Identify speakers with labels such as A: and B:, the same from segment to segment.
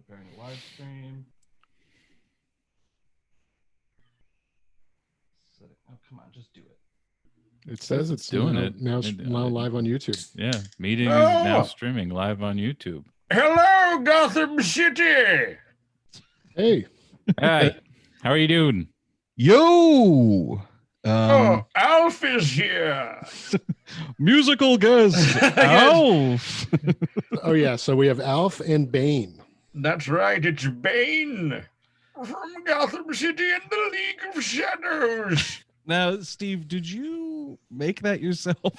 A: preparing a live stream. Oh, come on, just do it.
B: It says it's
C: doing
B: now live on YouTube.
C: Yeah, meeting is now streaming live on YouTube.
D: Hello, Gotham City.
B: Hey.
C: Hey, how are you doing?
E: Yo.
D: Alf is here.
E: Musical guest, Alf.
B: Oh, yeah. So we have Alf and Bane.
D: That's right. It's Bane from Gotham City and the League of Shadows.
E: Now, Steve, did you make that yourself?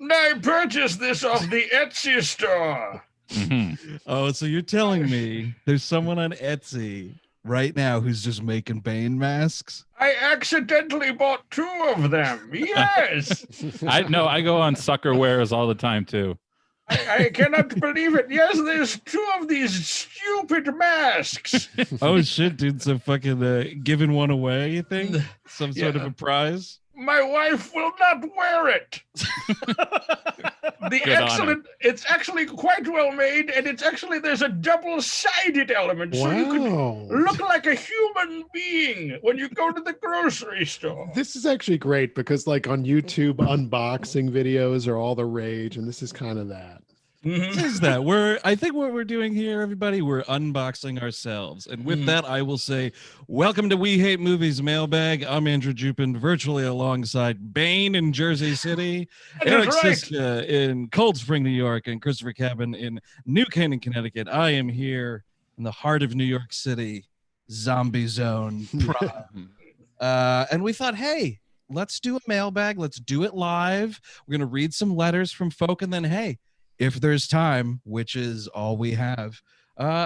D: I purchased this off the Etsy store.
C: Mm-hmm.
E: Oh, so you're telling me there's someone on Etsy right now who's just making Bane masks?
D: I accidentally bought 2 of them. Yes.
C: I go on Sucker Wares all the time too.
D: I cannot believe it. Yes, there's 2 of these stupid masks.
E: Oh shit, dude! So fucking giving one away, you think? Some sort of a prize?
D: My wife will not wear it. It's actually quite well made, and there's a double-sided element, so you can look like a human being when you go to the grocery store.
B: This is actually great because like on YouTube, unboxing videos are all the rage, and this is kind of that.
E: This is that. I think what we're doing here, everybody, we're unboxing ourselves. And with that, I will say, welcome to We Hate Movies Mailbag. I'm Andrew Jupin, virtually alongside Bane in Jersey City, Eric Siska in Cold Spring, New York, and Christopher Cabin in New Canaan, Connecticut. I am here in the heart of New York City, Zombie Zone. And we thought, hey, let's do a mailbag. Let's do it live. We're going to read some letters from folk, and then, hey, if there's time, which is all we have,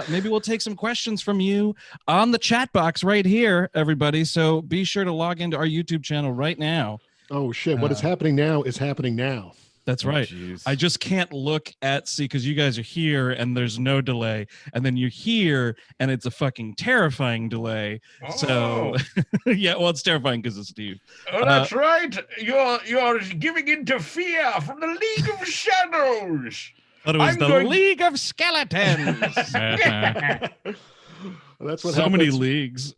E: maybe we'll take some questions from you on the chat box right here, everybody. So be sure to log into our YouTube channel right now.
B: Oh, shit. What is happening now is happening now.
E: That's right.
C: Geez.
E: I just can't look at because you guys are here and there's no delay, and then you're here and it's a fucking terrifying delay.
D: Oh.
E: So yeah, well, it's terrifying because it's Steve.
D: Oh, that's right. You're giving into fear from the League of Shadows.
E: But it was League of Skeletons.
B: Well, that's what
E: so
B: happens.
E: many leagues.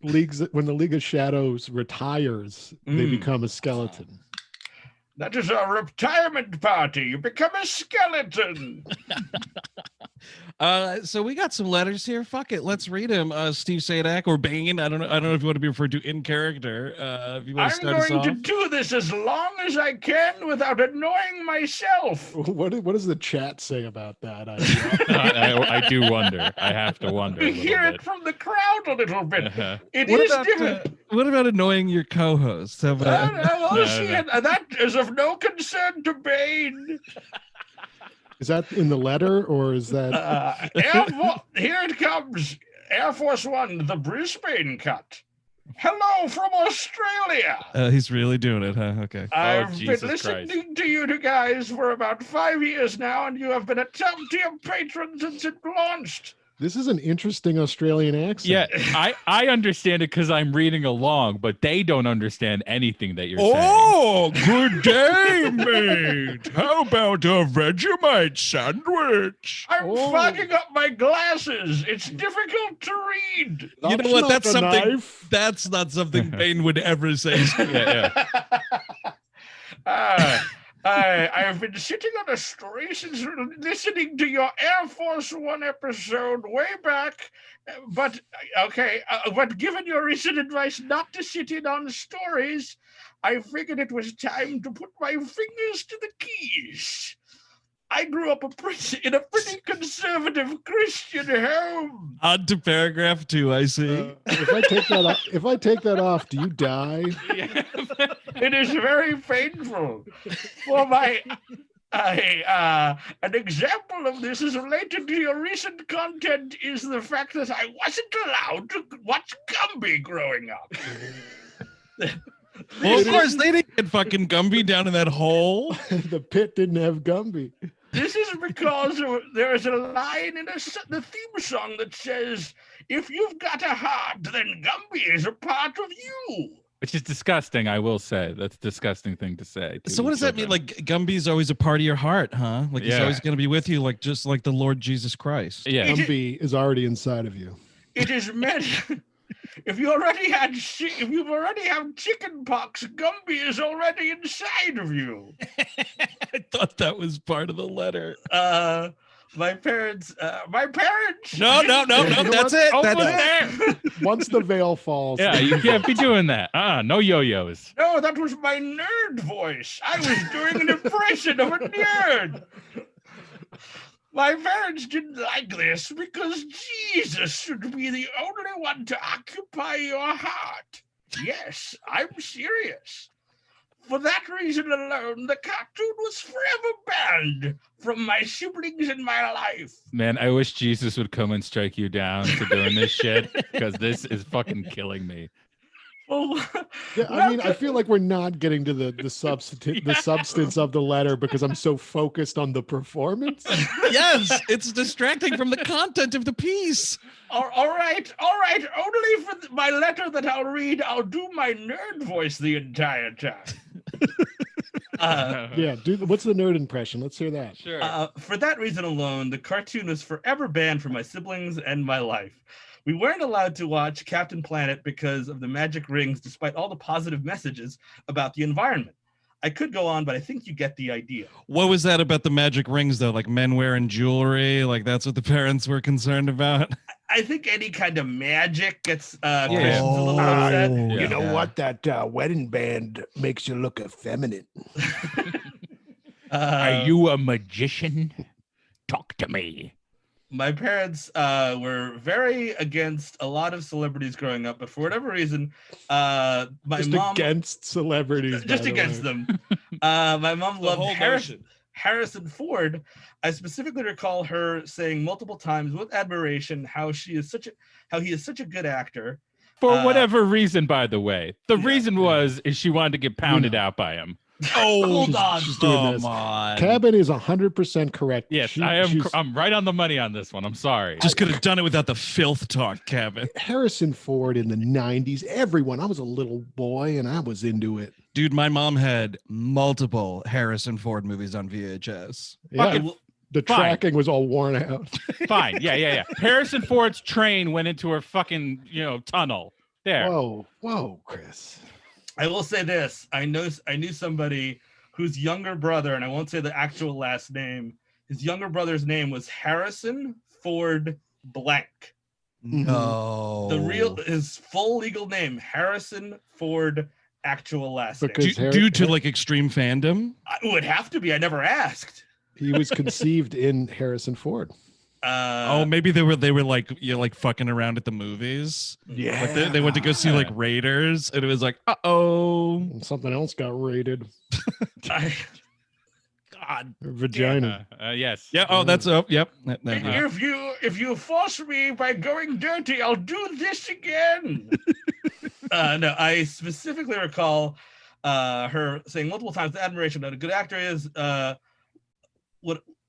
B: When the League of Shadows retires, they become a skeleton.
D: That is our retirement party. You become a skeleton.
E: So we got some letters here. Fuck it, let's read them. Steve Sadak or Bane. I don't know if you want to be referred to in character. If you want to start us off.
D: I'm going to do this as long as I can without annoying myself.
B: What does the chat say about that?
C: I do wonder. I have to wonder.
D: You hear it from the crowd a little bit. It
E: what
D: is
E: about,
D: different.
E: What about annoying your co-host?
D: That is of no concern to Bane.
B: Is that in the letter or is that?
D: Here it comes. Air Force One, the Brisbane cut. Hello from Australia.
E: He's really doing it, huh? Okay.
D: I've been listening to you guys for about 5 years now, and you have been a top-tier patron since it launched.
B: This is an interesting Australian accent.
C: Yeah, I understand it because I'm reading along, but they don't understand anything that you're saying.
E: Oh, good day, mate. How about a Vegemite sandwich?
D: I'm fogging up my glasses. It's difficult to read.
E: You know what? That's something. Knife. That's not something Bane would ever say.
D: I've been sitting on a story since listening to your Air Force One episode way back, but given your recent advice not to sit in on stories, I figured it was time to put my fingers to the keys. I grew up in a pretty conservative Christian home.
E: On to paragraph 2, I see.
B: If I take that off, do you die?
D: It is very painful. Well, an example of this is related to your recent content is the fact that I wasn't allowed to watch Gumby growing up.
E: Well, of course, they didn't get fucking Gumby down in that hole.
B: The pit didn't have Gumby.
D: This is because there is a line in the theme song that says, if you've got a heart, then Gumby is a part of you.
C: Which is disgusting, I will say. That's a disgusting thing to say.
E: So what does that mean? Like Gumby's always a part of your heart, huh? Like he's
C: Yeah.
E: always going to be with you, like just like the Lord Jesus Christ.
C: Yeah.
B: Gumby is already inside of you.
D: It is meant. If you've already had chicken pox, Gumby is already inside of you.
E: I thought that was part of the letter.
D: My parents.
E: No, that's it.
C: Almost
E: That's
C: there.
B: Once the veil falls.
C: Yeah, you can't be doing that. No yo-yos.
D: No, that was my nerd voice. I was doing an impression of a nerd. My parents didn't like this because Jesus should be the only one to occupy your heart. Yes, I'm serious. For that reason alone, the cartoon was forever banned from my siblings in my life.
C: Man, I wish Jesus would come and strike you down for doing this shit, because this is fucking killing me.
D: Well,
B: Yeah, I mean, I feel like we're not getting to the substance of the letter because I'm so focused on the performance.
E: yes, it's distracting from the content of the piece.
D: all right. Only for my letter that I'll read, I'll do my nerd voice the entire time.
B: Yeah, what's the nerd impression? Let's hear that.
C: Sure.
D: For that reason alone, the cartoon was forever banned from my siblings and my life. We weren't allowed to watch Captain Planet because of the magic rings, despite all the positive messages about the environment. I could go on, but I think you get the idea.
E: What was that about the magic rings, though? Like men wearing jewelry? Like that's what the parents were concerned about?
D: I think any kind of magic gets Christians a little upset.
E: Yeah.
B: You know what? That wedding band makes you look effeminate.
C: Are you a magician? Talk to me.
D: My parents were very against a lot of celebrities growing up, but for whatever reason, my
B: Just
D: mom
B: against celebrities.
D: just
B: by the
D: against
B: way.
D: them. My mom
E: The
D: loved
E: whole notion.
D: Harrison Ford. I specifically recall her saying multiple times with admiration how he is such a good actor.
C: For whatever reason, by the way. The
D: Yeah.
C: reason is she wanted to get pounded out by him.
E: Oh,
D: Hold on.
B: She's doing
E: come
B: this.
E: on.
B: Cabin is 100% correct.
C: Yes,
B: She's-
C: I'm right on the money on this one. I'm sorry.
E: Just could have done it without the filth talk, Kevin.
B: Harrison Ford in the 90s. Everyone. I was a little boy and I was into it.
E: Dude, my mom had multiple Harrison Ford movies on VHS.
B: Yeah,
C: Fucking
B: the
C: fine.
B: tracking was all worn out.
C: Fine. Yeah. Harrison Ford's train went into her fucking, tunnel. There.
B: Whoa, Chris.
D: I will say this: I knew somebody whose younger brother, and I won't say the actual last name. His younger brother's name was Harrison Ford Blank.
E: No.
D: His full legal name, Harrison Ford, actual last name.
B: Because
E: Due to like extreme fandom?
D: It would have to be. I never asked.
B: he was conceived in Harrison Ford.
E: Maybe they were like fucking around at the movies.
B: Yeah.
E: Like they went to go see like Raiders, and it was like, uh-oh.
B: Something else got raided.
D: I-
E: God.
B: Her vagina.
C: Yes.
E: Yeah. Oh, that's yep.
D: If you force me by going dirty, I'll do this again. No, I specifically recall her saying multiple times the admiration that a good actor is.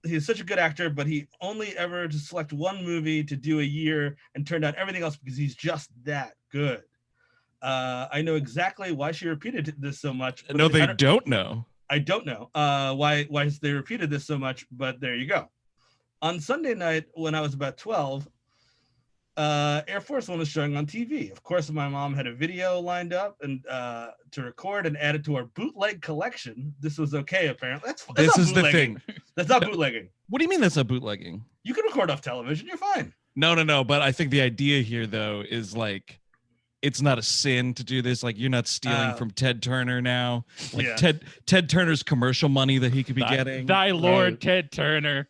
D: He's such a good actor, but he only ever to select one movie to do a year and turn down everything else because he's just that good. I know exactly why she repeated this so much.
E: No, they don't know.
D: I don't know why they repeated this so much, but there you go. On Sunday night, when I was about 12, Air Force One was showing on TV. Of course, my mom had a video lined up and to record and add it to our bootleg collection. This was okay, apparently.
E: This is the
D: bootlegging.
E: thing.
D: That's not bootlegging.
E: What do you mean that's not bootlegging?
D: You can record off television. You're fine.
E: No. But I think the idea here, though, is like, it's not a sin to do this. Like, you're not stealing from Ted Turner now. Like
D: Yeah.
E: Ted Turner's commercial money that he could be getting.
C: Thy Lord
B: Right.
C: Ted Turner.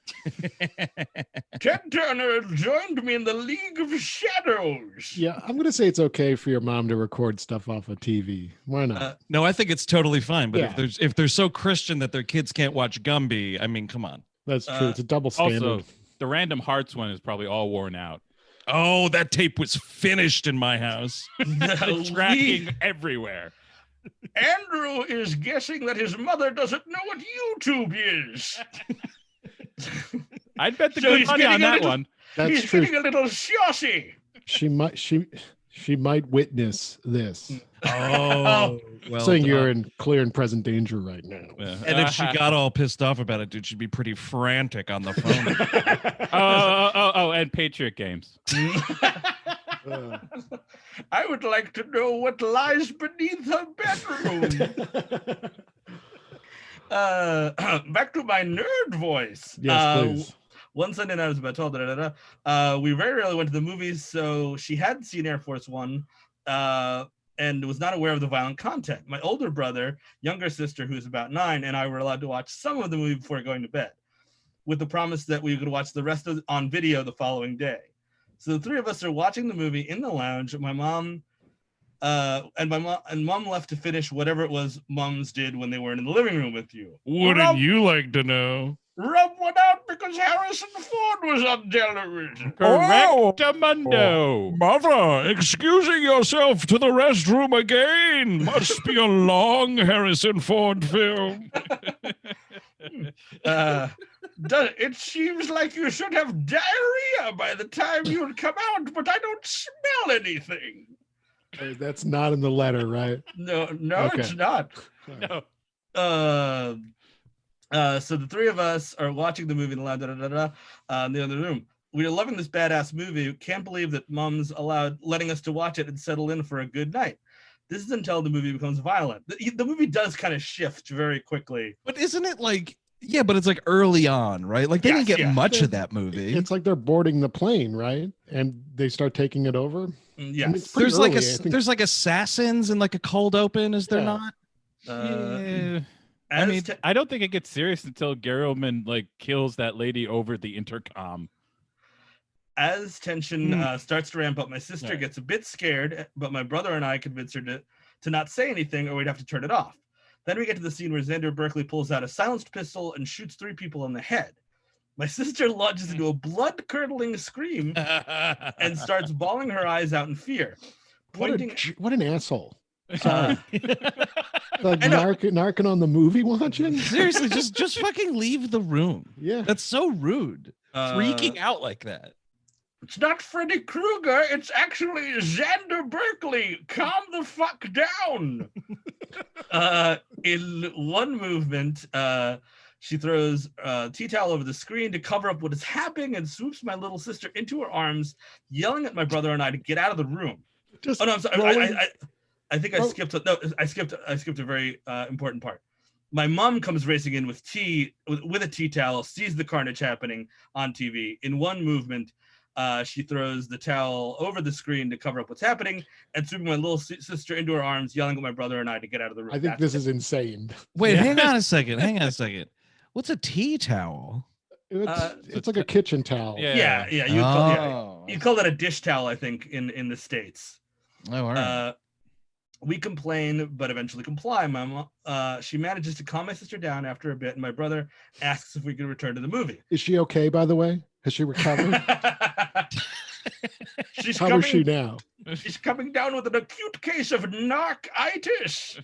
D: Ted Turner joined me in the League of Shadows.
B: Yeah, I'm gonna say it's okay for your mom to record stuff off of TV. Why not?
E: No, I think it's totally fine. But
B: Yeah.
E: if they're so Christian that their kids can't watch Gumby, I mean, come on.
B: That's true. It's a double standard.
C: Also, the Random Hearts one is probably all worn out.
E: Oh, that tape was finished in my house.
C: The tracking everywhere.
D: Andrew is guessing that his mother doesn't know what YouTube is.
C: I'd bet the
D: So
C: good
D: he's
C: money on
D: getting a
C: that
D: little-
C: one.
B: That's
D: He's
B: true.
D: getting a little saucy.
B: She She might witness this,
E: Oh, well
B: saying
E: done.
B: you're in clear and present danger right now.
C: Yeah.
E: And if she got all pissed off about it, dude, she'd be pretty frantic on the phone.
C: And Patriot Games.
B: Uh,
D: I would like to know what lies beneath her bedroom. Back to my nerd voice.
B: yes, please.
D: One Sunday night I was about 12. We very rarely went to the movies, so she had seen Air Force One, and was not aware of the violent content. My older brother, younger sister, who's about 9, and I were allowed to watch some of the movie before going to bed, with the promise that we could watch the rest of on video the following day. So the three of us are watching the movie in the lounge. My mom left to finish whatever it was moms did when they weren't in the living room with you.
E: Wouldn't you like to know?
D: Rub one out because Harrison Ford was on television.
C: Correctamundo.
E: Mother, excusing yourself to the restroom again. Must be a long Harrison Ford film.
D: It seems like you should have diarrhea by the time you come out, but I don't smell anything.
B: That's not in the letter, right?
D: No,
B: Okay.
D: It's not.
C: No.
D: So the three of us are watching the movie in the lounge, in the other room. We are loving this badass movie. Can't believe that mom's letting us to watch it and settle in for a good night. This is until the movie becomes violent. The movie does kind of shift very quickly.
E: But isn't it like, yeah, but it's like early on, right? Like they didn't get much of that movie.
B: It's like they're boarding the plane, right? And they start taking it over.
D: Yes.
B: I mean, it's pretty
E: There's like
B: early, I think.
E: there's like assassins and like a cold open, is there
B: Yeah.
E: not?
C: Yeah. I
D: As
C: mean,
D: te-
C: I don't think it gets serious until Gary Oldman like kills that lady over the intercom.
D: As tension starts to ramp up, my sister
C: Right.
D: gets a bit scared, but my brother and I convince her to not say anything or we'd have to turn it off. Then we get to the scene where Xander Berkeley pulls out a silenced pistol and shoots 3 people in the head. My sister launches into a blood-curdling scream and starts bawling her eyes out in fear.
B: What an asshole.
D: Uh,
B: Like
D: I know.
B: narking on the movie watching?
E: Seriously, just fucking leave the room.
B: Yeah.
E: That's so rude. Freaking out like that.
D: It's not Freddy Krueger. It's actually Xander Berkeley. Calm the fuck down. In one movement, she throws a tea towel over the screen to cover up what is happening and swoops my little sister into her arms, yelling at my brother and I to get out of the room.
B: Just
D: Oh no, I'm sorry.
B: rolling-
D: I think I skipped. I skipped a very important part. My mom comes racing in with with a tea towel, sees the carnage happening on TV. In one movement, she throws the towel over the screen to cover up what's happening, and swooping my little sister into her arms, yelling at my brother and I to get out of the room.
B: I think this is insane.
E: Wait,
C: Yeah.
E: hang on a second. What's a tea towel?
B: It's like a kitchen towel.
C: Yeah.
D: yeah. You call that a dish towel, I think, in the States.
E: Oh, all right.
D: We complain, but eventually comply. My mom, she manages to calm my sister down after a bit, and my brother asks if we could return to the movie.
B: Is she okay, by the way? Has she recovered?
D: She's
B: How
D: coming,
B: is she now?
D: She's coming down with an acute case of narcitis.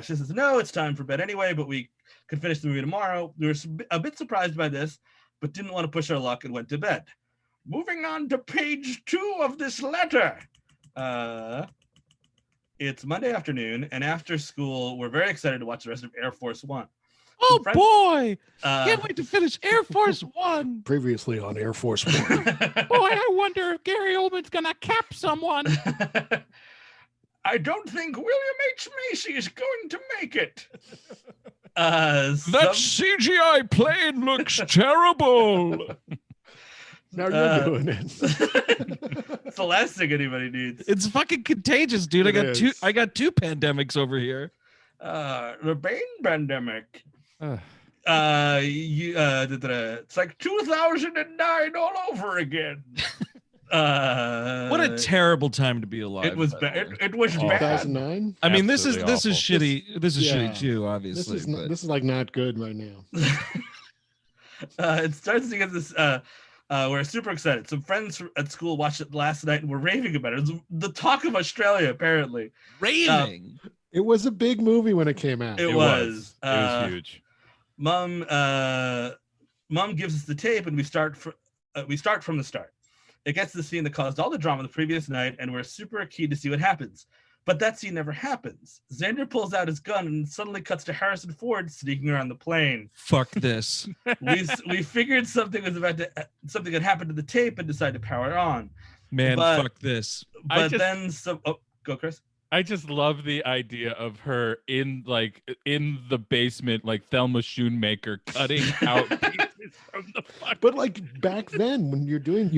D: She says, no, it's time for bed anyway, but we could finish the movie tomorrow. We were a bit surprised by this, but didn't want to push our luck and went to bed. Moving on to page 2 of this letter. It's Monday afternoon, and after school, we're very excited to watch the rest of Air Force One.
E: Oh
D: friend-
E: boy!
D: Uh,
E: Can't wait to finish Air Force One.
B: Previously on Air Force One.
C: Boy, I wonder if Gary Oldman's gonna cap someone.
D: I don't think William H. Macy is going to make it.
E: That CGI plane looks terrible.
B: Now you're doing it.
D: It's the last thing anybody needs.
E: It's fucking contagious, dude.
B: It
E: I
B: is.
E: got two pandemics over here.
D: The Bane pandemic.
B: Ugh.
D: It's like 2009 all over again.
E: What a terrible time to be alive.
D: It was
E: by the
D: bad.
E: way.
D: It was bad.
B: 2009?
E: I mean, this is
C: Absolutely
E: shitty. This is
B: Yeah.
E: shitty too,
B: This
E: obviously.
B: is
E: but-
B: this is like not good right now.
D: It starts to get this. We're super excited. Some friends at school watched it last night and were raving about it. It was the talk of Australia, apparently.
E: raving.
B: It was a big movie when it came out.
D: It was.
C: It was huge.
D: Mom gives us the tape, and we start from the start.
F: It gets to the scene that caused all the drama the previous night, and we're super keen to see what happens. But that scene never happens. Xander pulls out his gun and suddenly cuts to Harrison Ford sneaking around the plane.
E: Fuck this.
F: We figured something had happened to the tape and decided to power it on.
E: Man,
F: But-
E: fuck this.
F: But then some. Oh, go, Chris.
C: I just love the idea of her in the basement, like Thelma Schoonmaker, cutting out pieces from the fucking.
B: But like back then, when you're doing,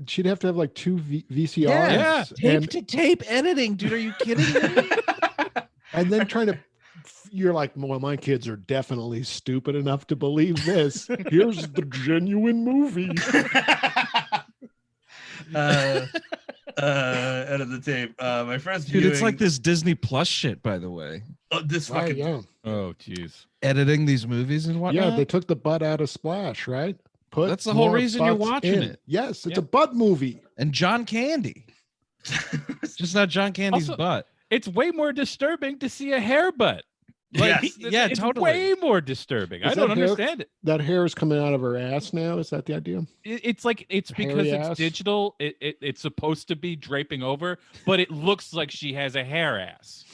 B: she'd have to have like two VCRs,
E: Yeah. Tape
B: and,
E: to tape editing, dude. Are you kidding me?
B: and then trying to. You're like, well, my kids are definitely stupid enough to believe this. Here's the genuine movie.
F: Edit the tape. My first
E: Dude,
F: viewing,
E: it's like this Disney Plus shit, by the way.
F: this
B: Right,
F: fucking
B: yeah.
C: Oh, jeez.
E: Editing these movies and whatnot.
B: Yeah, they took the butt out of Splash, right?
E: That's the whole
B: more
E: reason you're
B: butts
E: watching
B: in.
E: it.
B: Yes, it's
C: Yeah.
B: a butt movie.
E: And John Candy. Just not John Candy's
C: Also-
E: butt.
C: It's way more disturbing to see a hair butt.
F: Yes.
E: Yeah,
C: it's
E: totally.
C: way more disturbing.
B: Is
C: I don't
B: that hair-
C: understand it.
B: That hair is coming out of her ass now. Is that the idea?
C: It's like it's because
B: Hairy
C: it's
B: ass?
C: digital. It's supposed to be draping over, but it looks like she has a hair ass.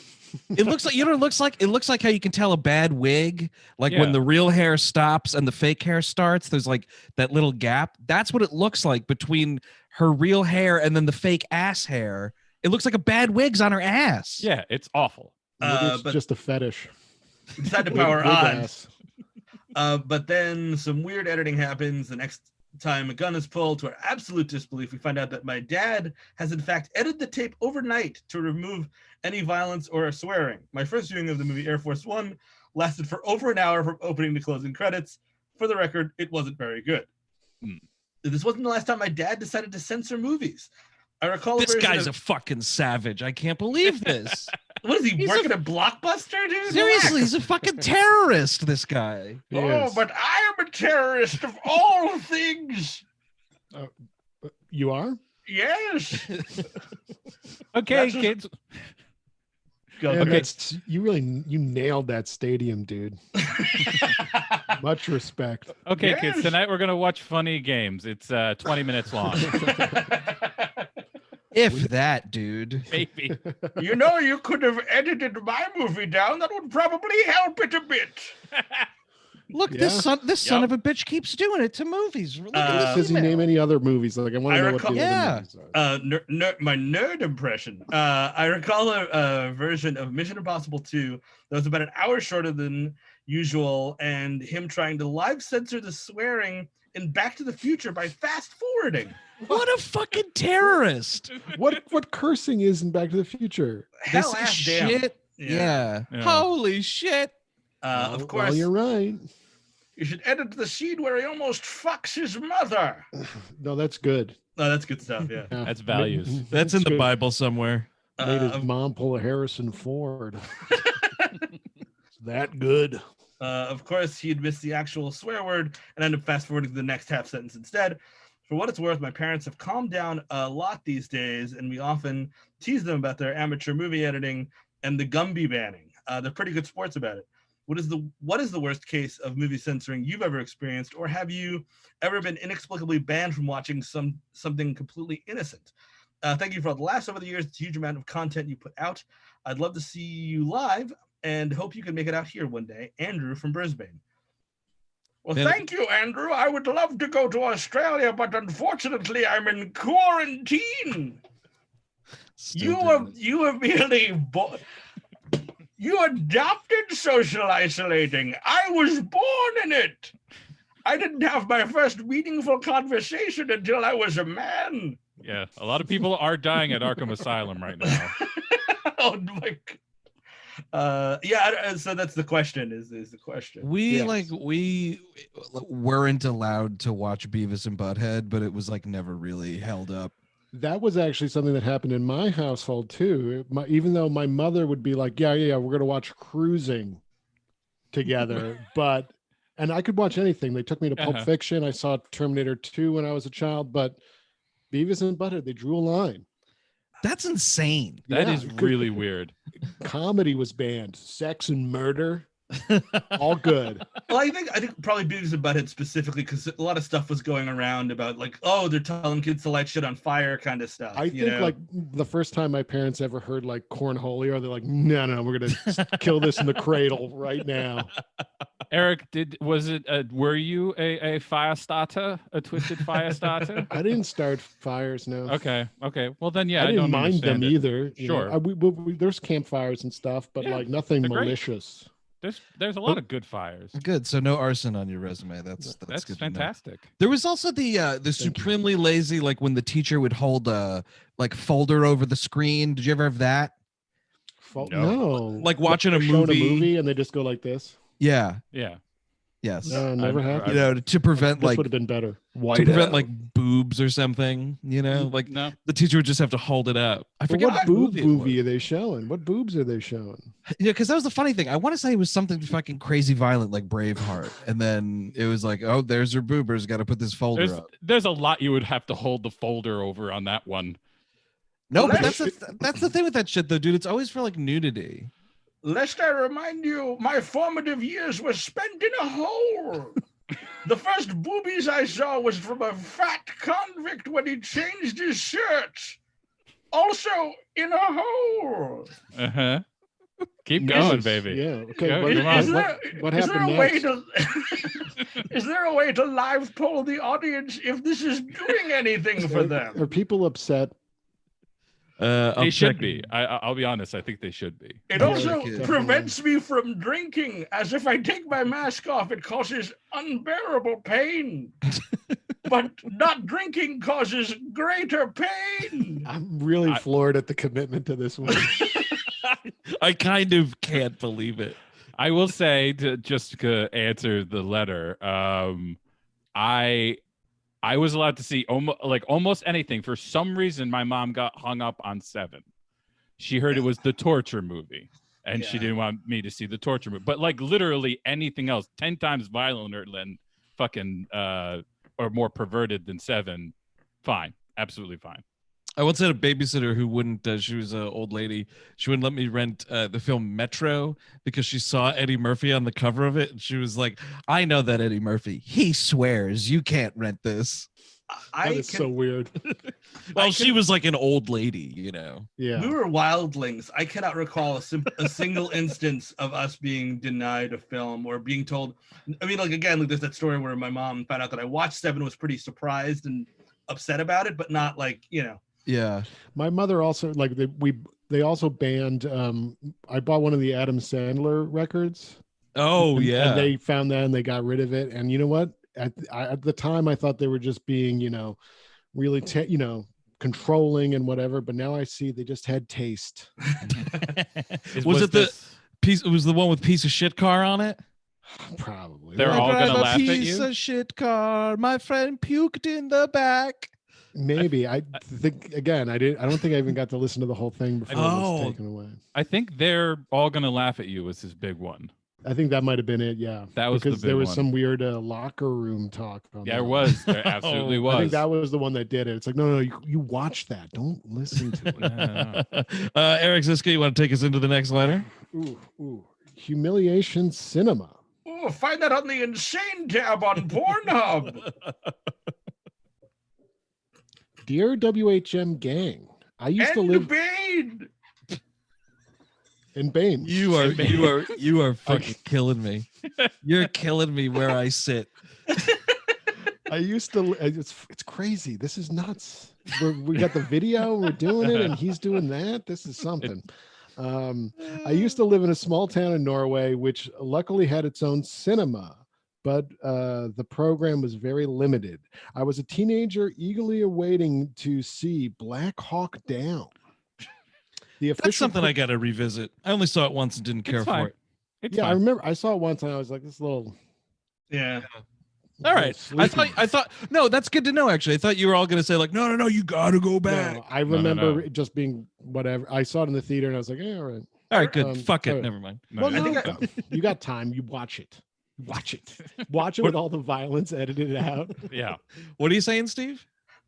E: It looks like, you know what it looks like how you can tell a bad wig, like
C: Yeah.
E: when the real hair stops and the fake hair starts, there's like that little gap. That's what it looks like between her real hair and then the fake ass hair. It looks like a bad wig's on her ass.
C: Yeah, it's awful.
B: Maybe it's
F: but-
B: just a fetish.
F: decided to
B: Wig-
F: power
B: wig
F: on.
B: ass.
F: But then some weird editing happens. The next time a gun is pulled, to our absolute disbelief, we find out that my dad has in fact edited the tape overnight to remove any violence or swearing. My first viewing of the movie Air Force One lasted for over an hour from opening to closing credits. For the record, it wasn't very good.
C: Hmm.
F: This wasn't the last time my dad decided to censor movies. I recall a
E: This
F: version
E: guy's
F: of-
E: a fucking savage. I can't believe this.
F: What is he
E: he's
F: working at Blockbuster, dude?
E: Seriously, he's a fucking terrorist, this guy.
B: Yes.
D: but I am a terrorist of all things.
B: You are?
D: Yes.
C: Okay,
D: That's just-
C: kids.
F: Go.
B: And
C: Okay.
B: that's you nailed that stadium, dude. Much respect.
C: Okay, kids.
D: Yes.
C: Tonight we're gonna watch funny games. It's 20 minutes long,
E: If that, dude.
C: maybe.
D: You know, you could have edited my movie down. That would probably help it a bit.
E: Look,
B: Yeah.
E: this son
C: Yep.
E: of a bitch keeps doing it to movies. Look at this
B: Does he
E: email.
B: name any other movies? Like I want
F: I
B: to know
F: recall-
B: what the
E: Yeah.
B: other movies are.
F: My nerd impression. I recall a version of Mission Impossible 2 that was about an hour shorter than usual, and him trying to live censor the swearing in Back to the Future by fast forwarding.
E: What a fucking terrorist.
B: What cursing is in Back to the Future?
F: Hell
E: This
F: ass damn.
E: shit. Yeah.
C: Yeah.
E: Holy shit.
F: Of
B: Well,
F: course,
B: you're right.
D: You should edit the scene where he almost fucks his mother.
B: No, that's good.
F: Oh, that's good stuff. Yeah.
B: Yeah.
C: That's values.
E: That's in the
B: good.
E: Bible somewhere.
B: Made his
F: Uh,
B: mom pull a Harrison Ford. It's that good.
F: Of course, he'd miss the actual swear word and end up fast forwarding to the next half sentence instead. For what it's worth, my parents have calmed down a lot these days, and we often tease them about their amateur movie editing and the Gumby banning. They're pretty good sports about it. What is the worst case of movie censoring you've ever experienced, or have you ever been inexplicably banned from watching something completely innocent? Thank you for all the laughs over the years. It's a huge amount of content you put out. I'd love to see you live and hope you can make it out here one day. Andrew from Brisbane.
D: Well,
E: And-
D: thank you, Andrew. I would love to go to Australia, but unfortunately, I'm in quarantine.
E: Still doing
D: You have merely you adopted social isolating. I was born in it. I didn't have my first meaningful conversation until I was a man.
C: Yeah, a lot of people are dying at Arkham Asylum right now.
F: Oh my. Yeah. So that's the question. Is the question?
E: We
B: Yes.
E: we weren't allowed to watch Beavis and Butthead, but it was like never really held up.
B: That was actually something that happened in my household too. Even though my mother would be like, yeah, we're going to watch Cruising together. And I could watch anything. They took me to Pulp
C: Uh-huh.
B: Fiction. I saw Terminator 2 when I was a child, but Beavis and Butthead, they drew a line.
E: That's insane.
C: That
B: Yeah,
C: is
B: it could-
C: really weird.
B: Comedy was banned. Sex and murder. All good.
F: Well, I think probably Beavis and Butthead specifically because a lot of stuff was going around about like, oh, they're telling kids to light shit on fire kind of stuff.
B: I think like the first time my parents ever heard like cornholio, they're like, no, we're gonna kill this in the cradle right now.
C: Eric, were you a fire starter, a twisted fire starter?
B: I didn't start fires, no.
C: Okay. Well then, yeah,
B: I didn't
C: don't
B: mind them
C: understand it.
B: either.
C: Sure.
B: There's campfires and stuff, but
C: Yeah,
B: like nothing
C: they're great.
B: malicious.
C: There's a lot of good fires.
E: Good. So no arson on your resume. That's good to know.
C: fantastic.
E: There was also the supremely lazy, like when the teacher would hold a like folder over the screen. Did you ever have that?
B: No.
E: Like watching a
B: They're showing
E: movie.
B: and they just go like this.
E: Yeah.
C: Yeah.
E: Yes.
B: Never happened.
E: You know, to prevent
B: This
E: like
B: would have been better.
E: to prevent like boobs or something. You know, like
C: No.
E: the teacher would just have to hold it up. I forget
B: What boob
E: it
B: movie
E: was.
B: are they showing? What boobs are they showing?
E: Yeah, because that was the funny thing. I want to say it was something fucking crazy violent like Braveheart, and then it was like, oh, there's her boobers. Got to put this folder up.
C: There's a lot you would have to hold the folder over on that one.
E: No, but that's the thing with that shit though, dude. It's always for like nudity.
D: Lest I remind you, my formative years were spent in a hole. The first boobies I saw was from a fat convict when he changed his shirt. Also in a hole.
C: Uh-huh. Keep going, baby.
B: Yeah. Okay.
C: Go,
B: What,
C: come on.
B: what
D: Is
B: happened
D: there a
B: next?
D: way to is there a way to live poll the audience if this is doing anything for
B: Are
D: them?
B: people upset?
C: They should be. I'll be honest. I think they should be.
D: It
B: Yeah,
D: also
B: definitely.
D: prevents me from drinking, as if I take my mask off, it causes unbearable pain. But not drinking causes greater pain.
B: I'm really floored at the commitment to this one.
E: I kind of can't believe it.
C: I will say to answer the letter. I was allowed to see almost anything. For some reason, my mom got hung up on 7. She heard it was the torture movie, and she didn't want me to see the torture movie. But like literally anything else, 10 times violenter than fucking or more perverted than 7, fine, absolutely fine.
E: I once had a babysitter who wouldn't. She was an old lady. She wouldn't let me rent the film Metro because she saw Eddie Murphy on the cover of it, and she was like, "I know that Eddie Murphy. He swears you can't rent this."
B: That is so weird.
E: Well, she was like an old lady, you know.
B: Yeah.
F: We were wildlings. I cannot recall a single instance of us being denied a film or being told. I mean, like again, like there's that story where my mom found out that I watched 7, was pretty surprised and upset about it, but not like, you know.
E: Yeah.
B: My mother also like they also banned. I bought one of the Adam Sandler records.
E: Oh yeah.
B: And they found that and they got rid of it. And you know what? At the time, I thought they were just being, really, controlling and whatever. But now I see they just had taste.
E: Was it the piece? It was the one with piece of shit car on it.
B: Probably.
C: They're all gonna laugh at
E: Piece
C: you.
E: of shit car. My friend puked in the back.
B: Maybe. I think again. I don't think I even got to listen to the whole thing before it was taken away.
C: I think they're all gonna laugh at you was his big one.
B: I think that might have been it. Yeah,
C: That was
B: because
C: the big
B: there was
C: one.
B: some weird locker room talk. On
C: Yeah,
B: that.
C: it was. There absolutely was.
B: I think that was the one that did it. It's like, no, you watch that. Don't listen to it.
E: Eric Ziska, you want to take us into the next letter?
B: Ooh. Humiliation cinema.
D: Oh, find that on the insane tab on Pornhub.
B: Dear WHM gang, I used to live
D: Bane.
B: in Bane.
E: You are fucking killing me. You're killing me where I sit.
B: I used to. It's crazy. This is nuts. We got the video. We're doing it, and he's doing that. This is something. I used to live in a small town in Norway, which luckily had its own cinema, but the program was very limited. I was a teenager eagerly awaiting to see Black Hawk Down.
E: That's something I got to revisit. I only saw it once and didn't care for it.
C: It's
B: I
C: fine.
B: remember I saw it once and I was like, this little.
F: Yeah.
E: All right. I thought no, that's good to know actually. I thought you were all going to say like no, you got to go back.
B: No, I remember it just being whatever. I saw it in the theater and I was like, yeah, all right.
E: All right, good. Fuck it.
B: all right.
E: Never mind.
C: No,
B: Well,
C: no,
B: no,
C: no.
B: you got time. You watch it. Watch it with all the violence edited out.
C: Yeah.
E: What are you saying, Steve?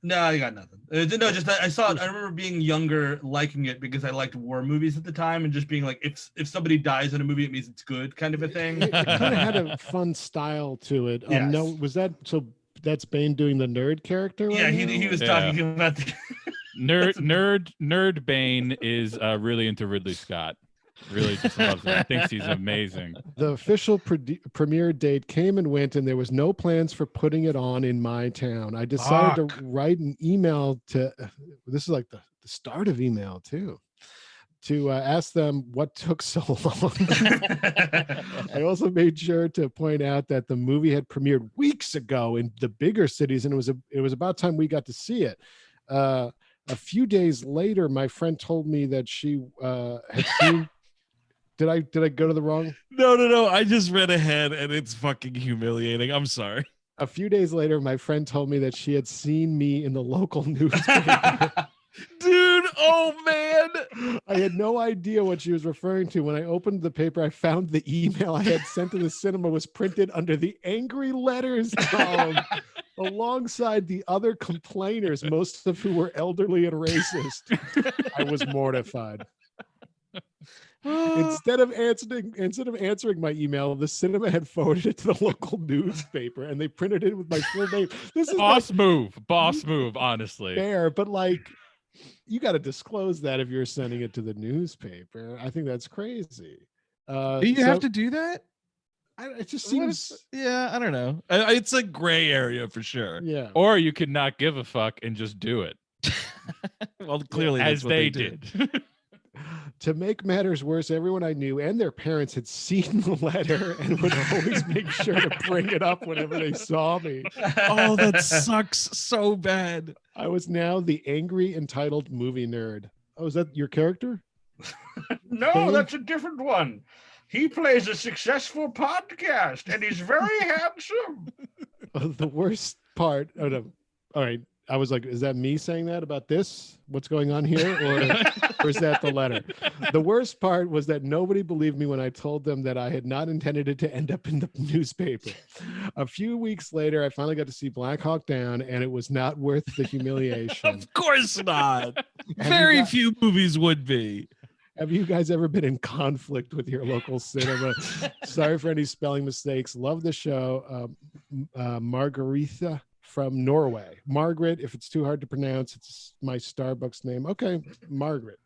F: No, I got nothing. No, just I saw it. I remember being younger, liking it because I liked war movies at the time, and just being like, if somebody dies in a movie, it means it's good, kind of a thing.
B: It kind of had a fun style to it.
F: Yes.
B: No, was that so? That's Bane doing the nerd character.
F: Yeah,
B: right
F: he
B: now?
F: was
C: Yeah.
F: talking about the
C: Nerd Bane is really into Ridley Scott. Really just loves him. Thinks he's amazing.
B: The official premiere date came and went, and there was no plans for putting it on in my town. I decided to write an email to. This is like the start of email too. To ask them what took so long. I also made sure to point out that the movie had premiered weeks ago in the bigger cities, and it was about time we got to see it. A few days later, my friend told me that she had seen. Did I go to the wrong?
E: No. I just read ahead, and it's fucking humiliating. I'm sorry.
B: A few days later, my friend told me that she had seen me in the local newspaper.
E: Dude, oh man.
B: I had no idea what she was referring to. When I opened the paper, I found the email I had sent to the cinema was printed under the angry letters column alongside the other complainers, most of who were elderly and racist. I was mortified. Instead of answering my email, the cinema had forwarded it to the local newspaper, and they printed it with my full name. This is
C: Boss move, honestly.
B: fair, but like, you got to disclose that if you're sending it to the newspaper. I think that's crazy.
E: Do you have to do that?
B: It just seems.
E: Yeah, I don't know. It's a gray area for sure.
B: Yeah.
C: Or you could not give a fuck and just do it.
E: Well, clearly
C: as
E: that's what
C: they
E: did.
C: did.
B: To make matters worse, everyone I knew and their parents had seen the letter and would always make sure to bring it up whenever they saw me.
E: Oh, that sucks so bad.
B: I was now the angry, entitled movie nerd. Oh, is that your character?
D: No, that's a different one. He plays a successful podcast, and he's very handsome.
B: The worst part. Oh, no. All right. I was like, is that me saying that about this? What's going on here? Or is that the letter? The worst part was that nobody believed me when I told them that I had not intended it to end up in the newspaper. A few weeks later, I finally got to see Black Hawk Down, and it was not worth the humiliation.
E: Of course not. Very few movies would be.
B: Have you guys ever been in conflict with your local cinema? Sorry for any spelling mistakes. Love the show. Margaretha from Norway. Margaret, if it's too hard to pronounce, it's my Starbucks name. Okay, Margaret.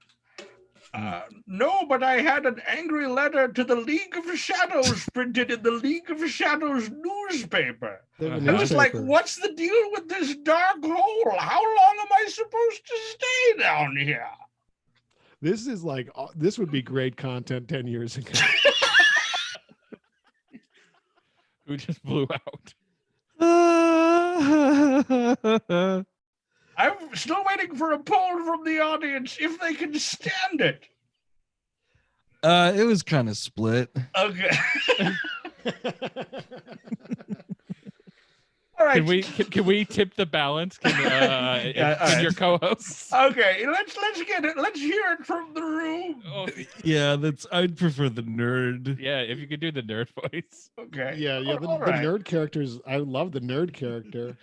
D: No, but I had an angry letter to the League of Shadows printed in the League of Shadows newspaper. I was like, what's the deal with this dark hole? How long am I supposed to stay down here?
B: This is like, this would be great content 10 years ago.
C: Who just blew out?
D: I'm still waiting for a poll from the audience if they can stand it.
E: It was kind of split.
D: Okay. All right.
C: Can we tip the balance? Can
D: right.
C: your co-hosts?
D: Okay, let's get it. Let's hear it from the room.
C: Oh,
E: Yeah, I'd prefer the nerd.
C: yeah, if you could do the nerd voice.
D: Okay.
B: Yeah, the
D: right.
B: nerd characters. I love the nerd character.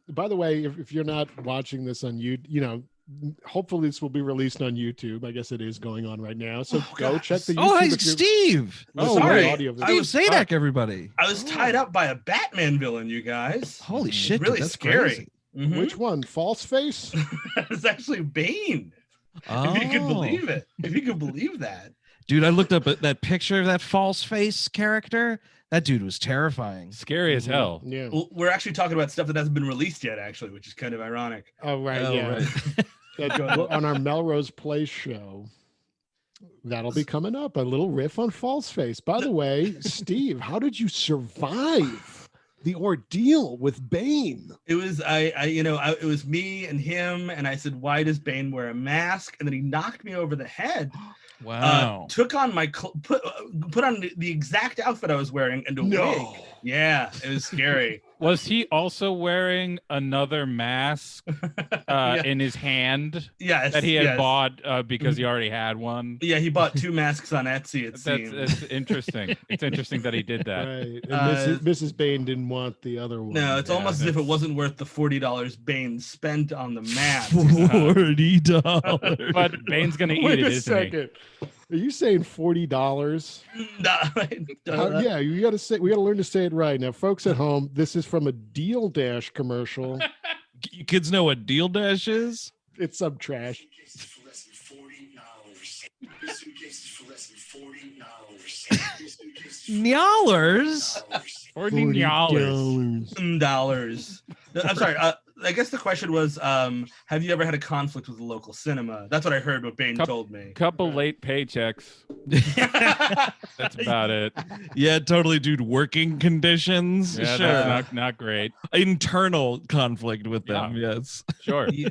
B: By the way, if you're not watching this on YouTube, hopefully this will be released on YouTube. I guess it is going on right now. So go check the YouTube.
E: Oh, hey,
B: if you're
E: Steve.
B: listening to
D: sorry.
B: the audio of this.
E: Steve Sadak, everybody.
F: I was tied up by a Batman villain, you guys.
E: Holy shit,
F: Really
E: dude, that's
F: scary.
E: crazy.
F: Mhm.
B: Which one? False face?
F: It's actually Bane.
E: Oh.
F: If you could believe it. If you could believe that.
E: Dude, I looked up at that picture of that false face character. That dude was terrifying.
C: Scary as hell.
B: Yeah.
F: Well, we're actually talking about stuff that hasn't been released yet, actually, which is kind of ironic.
B: Oh, right.
E: Oh,
B: yeah.
E: right.
B: On our Melrose Place show. That'll be coming up. A little riff on False Face. By the way, Steve, how did you survive the ordeal with Bane?
F: It was it was me and him, and I said, "Why does Bane wear a mask?" And then he knocked me over the head.
E: Wow.
F: Took on my put on the exact outfit I was wearing and a wig. Yeah, it was scary.
C: Was he also wearing another mask
F: Yeah.
C: in his hand
F: Yes,
C: that he had
F: yes.
C: bought because he already had one?
F: Yeah, he bought 2 masks on Etsy. It seems.
C: That's interesting. It's interesting that he did that.
B: Right. And Mrs. Bane didn't want the other one.
F: No, it's almost as if it wasn't worth the $40 Bane spent on the mask.
E: $40.
C: But Bane's gonna eat
B: Wait
C: it,
B: a
C: isn't
B: second. Are you saying $40? Yeah, you got to say. We got to learn to say it right now, folks at home. This is from a Deal Dash commercial.
E: You kids know what Deal Dash is?
B: It's some trash.
E: $40.
C: $40.
F: Dollars. I'm sorry. I guess the question was, have you ever had a conflict with a local cinema? That's what I heard. What Bane told me.
C: Couple late paychecks. That's about it.
E: Yeah, totally, dude. Working conditions.
C: Yeah,
E: Sure.
C: that's not great.
E: Internal conflict with them. Yes.
C: Sure.
F: Yeah.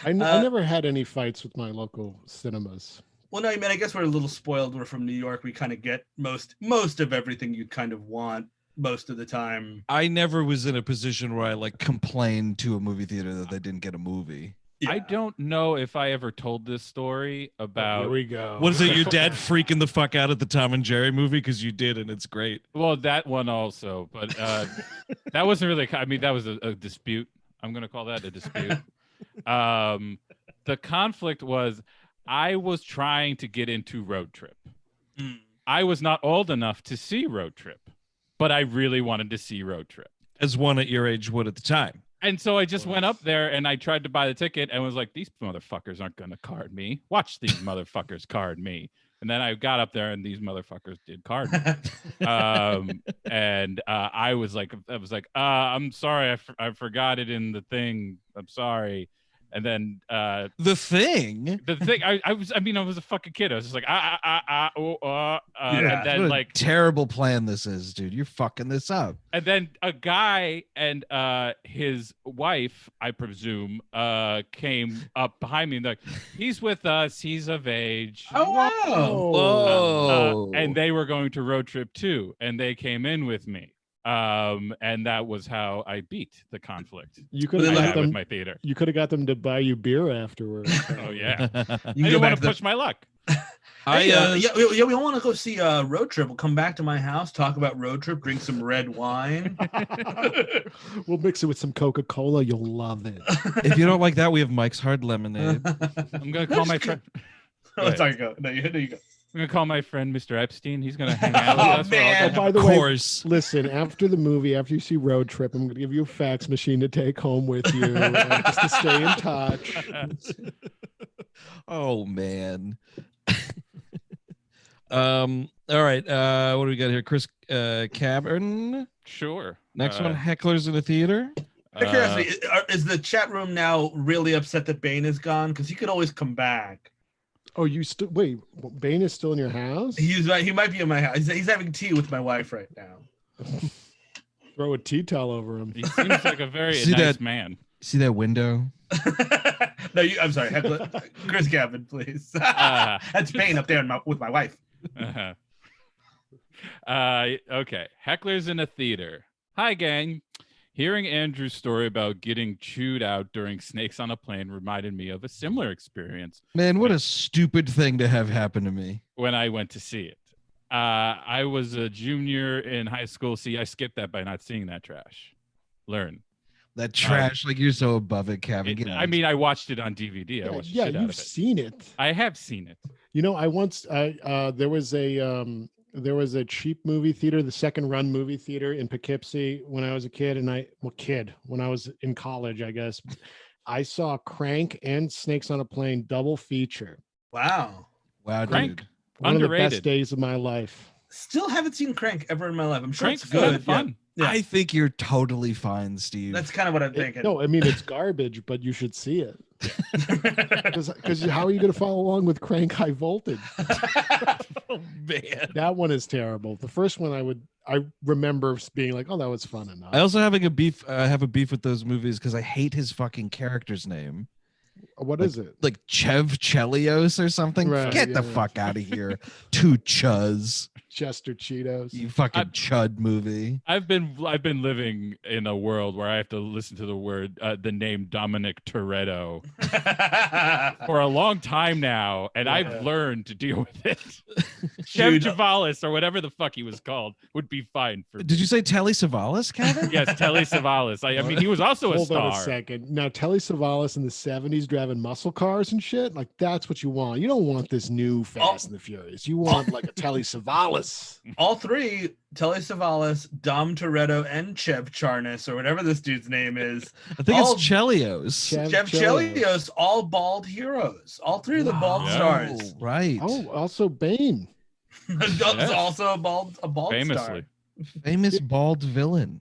B: I never had any fights with my local cinemas.
F: Well, no, I mean, I guess we're a little spoiled. We're from New York. We kind of get most of everything you'd kind of want most of the time.
E: I never was in a position where I like complained to a movie theater that they didn't get a movie.
F: Yeah.
C: I don't know if I ever told this story
B: Here
C: about.
B: we go.
E: What is it? Your dad freaking the fuck out at the Tom and Jerry movie? Because you did, and it's great.
C: Well, that one also, but that wasn't really. I mean, that was a dispute. I'm gonna call that a dispute. The conflict was I was trying to get into Road Trip. I was not old enough to see Road Trip, but I really wanted to see Road Trip.
E: As one at your age would at the time.
C: And so I just went up there and I tried to buy the ticket and was like, these motherfuckers aren't going to card me. Watch these motherfuckers card me. And then I got up there and these motherfuckers did card me. I was like, I'm sorry. I forgot it in the thing. I'm sorry. And then
E: The thing.
C: I was a fucking kid. I was just like,
F: Yeah.
C: and then
E: What a
C: like
E: terrible plan this is, dude. You're fucking this up.
C: and then a guy and his wife, I presume, came up behind me and like, he's with us, he's of age.
F: Oh wow!
E: Whoa.
C: And they were going to Road Trip too, and they came in with me. And that was how I beat the conflict
B: You could
C: I
B: have
C: had
B: got
C: with
B: them.
C: my theater.
B: You could have got them to buy you beer afterwards.
C: Oh yeah,
F: You
C: I
F: can
C: didn't
F: go
C: want
F: back
C: to push my luck.
F: we all want to go see Road Trip. We'll come back to my house, talk about Road Trip, drink some red wine.
B: We'll mix it with some Coca-Cola. You'll love it.
E: If you don't like that, we have Mike's Hard Lemonade.
C: I'm gonna call my friend.
F: Oh, sorry, go. No, you go.
C: I'm gonna call my friend Mr. Epstein. He's gonna hang out with
F: Oh,
C: us. We're all
F: man.
C: gonna-
B: By the
E: Of
B: way,
E: course.
B: listen, after the movie, after you see Road Trip, I'm going to give you a fax machine to take home with you just to stay in touch.
E: Oh man. All right. What do we got here? Chris Cavern.
C: Sure.
E: Next one, Hecklers in the theater.
F: Out of curiosity, is the chat room now really upset that Bane is gone? Because he could always come back.
B: Oh, you still wait? Bane is still in your house?
F: He might be in my house. He's having tea with my wife right now.
B: Throw a tea towel over him.
C: He seems like a very
E: See
C: nice
E: that-
C: man.
E: See that window?
F: No, I'm sorry, Heckler. Chris Gavin, please. That's Bane up there with my wife.
C: Okay. Hecklers in a theater. Hi, gang. Hearing Andrew's story about getting chewed out during Snakes on a Plane reminded me of a similar experience
E: Man, what a stupid thing to have happen to me.
C: when I went to see it. I was a junior in high school. See, I skipped that by not seeing that trash. Learn.
E: That trash, like you're so above it, Kevin. Get
C: I
E: out.
C: mean, I watched it on DVD. I watched the
B: Yeah,
C: shit out
B: you've
C: of it.
B: seen it.
C: I have seen it.
B: You know, there was a cheap movie theater, the Second Run movie theater in Poughkeepsie when I was a kid, when I was in college, I guess. I saw Crank and Snakes on a Plane double feature.
F: Wow.
E: Wow,
C: Crank.
E: dude.
B: One of the best
C: Underrated.
B: days of my life.
F: Still haven't seen Crank ever in my life. I'm sure
C: Crank's
F: it's good.
C: fun.
F: Yeah.
E: I think you're totally fine, Steve.
F: That's kind of what I'm thinking.
B: No, I mean, it's garbage, but you should see it. Because how are you going to follow along with Crank High Voltage?
E: Oh man.
B: That one is terrible. The first one I remember being like, oh, that was fun enough.
E: I also have a beef with those movies because I hate his fucking character's name.
B: What is it?
E: Like Chev Chelios or something.
B: Right,
E: Get the
B: yeah.
E: fuck out of here. Two chuz.
B: Chester Cheetos.
E: You fucking chud movie.
C: I've been living in a world where I have to listen to the name Dominic Toretto for a long time now, and I've learned to deal with it. Chev Chavalis, or whatever the fuck he was called, would be fine for me.
E: Did you say Telly Savalas, Kevin?
C: Yes, Telly Savalas. I mean, he was also a
B: Hold
C: star.
B: on a second. Now, Telly Savalas in the 70s driving muscle cars and shit, like that's what you want. You don't want this new Fast and the Furious. You want like a Telly Savalas.
F: All three, Telly Savalas, Dom Toretto, and Chev Charnas, or whatever this dude's name is.
E: I think it's Chelios.
F: Chev Chelios, all bald heroes. All three of the bald stars.
E: Right.
B: Oh, also Bane.
F: Also a bald
C: Famously.
F: star.
E: Famous bald villain.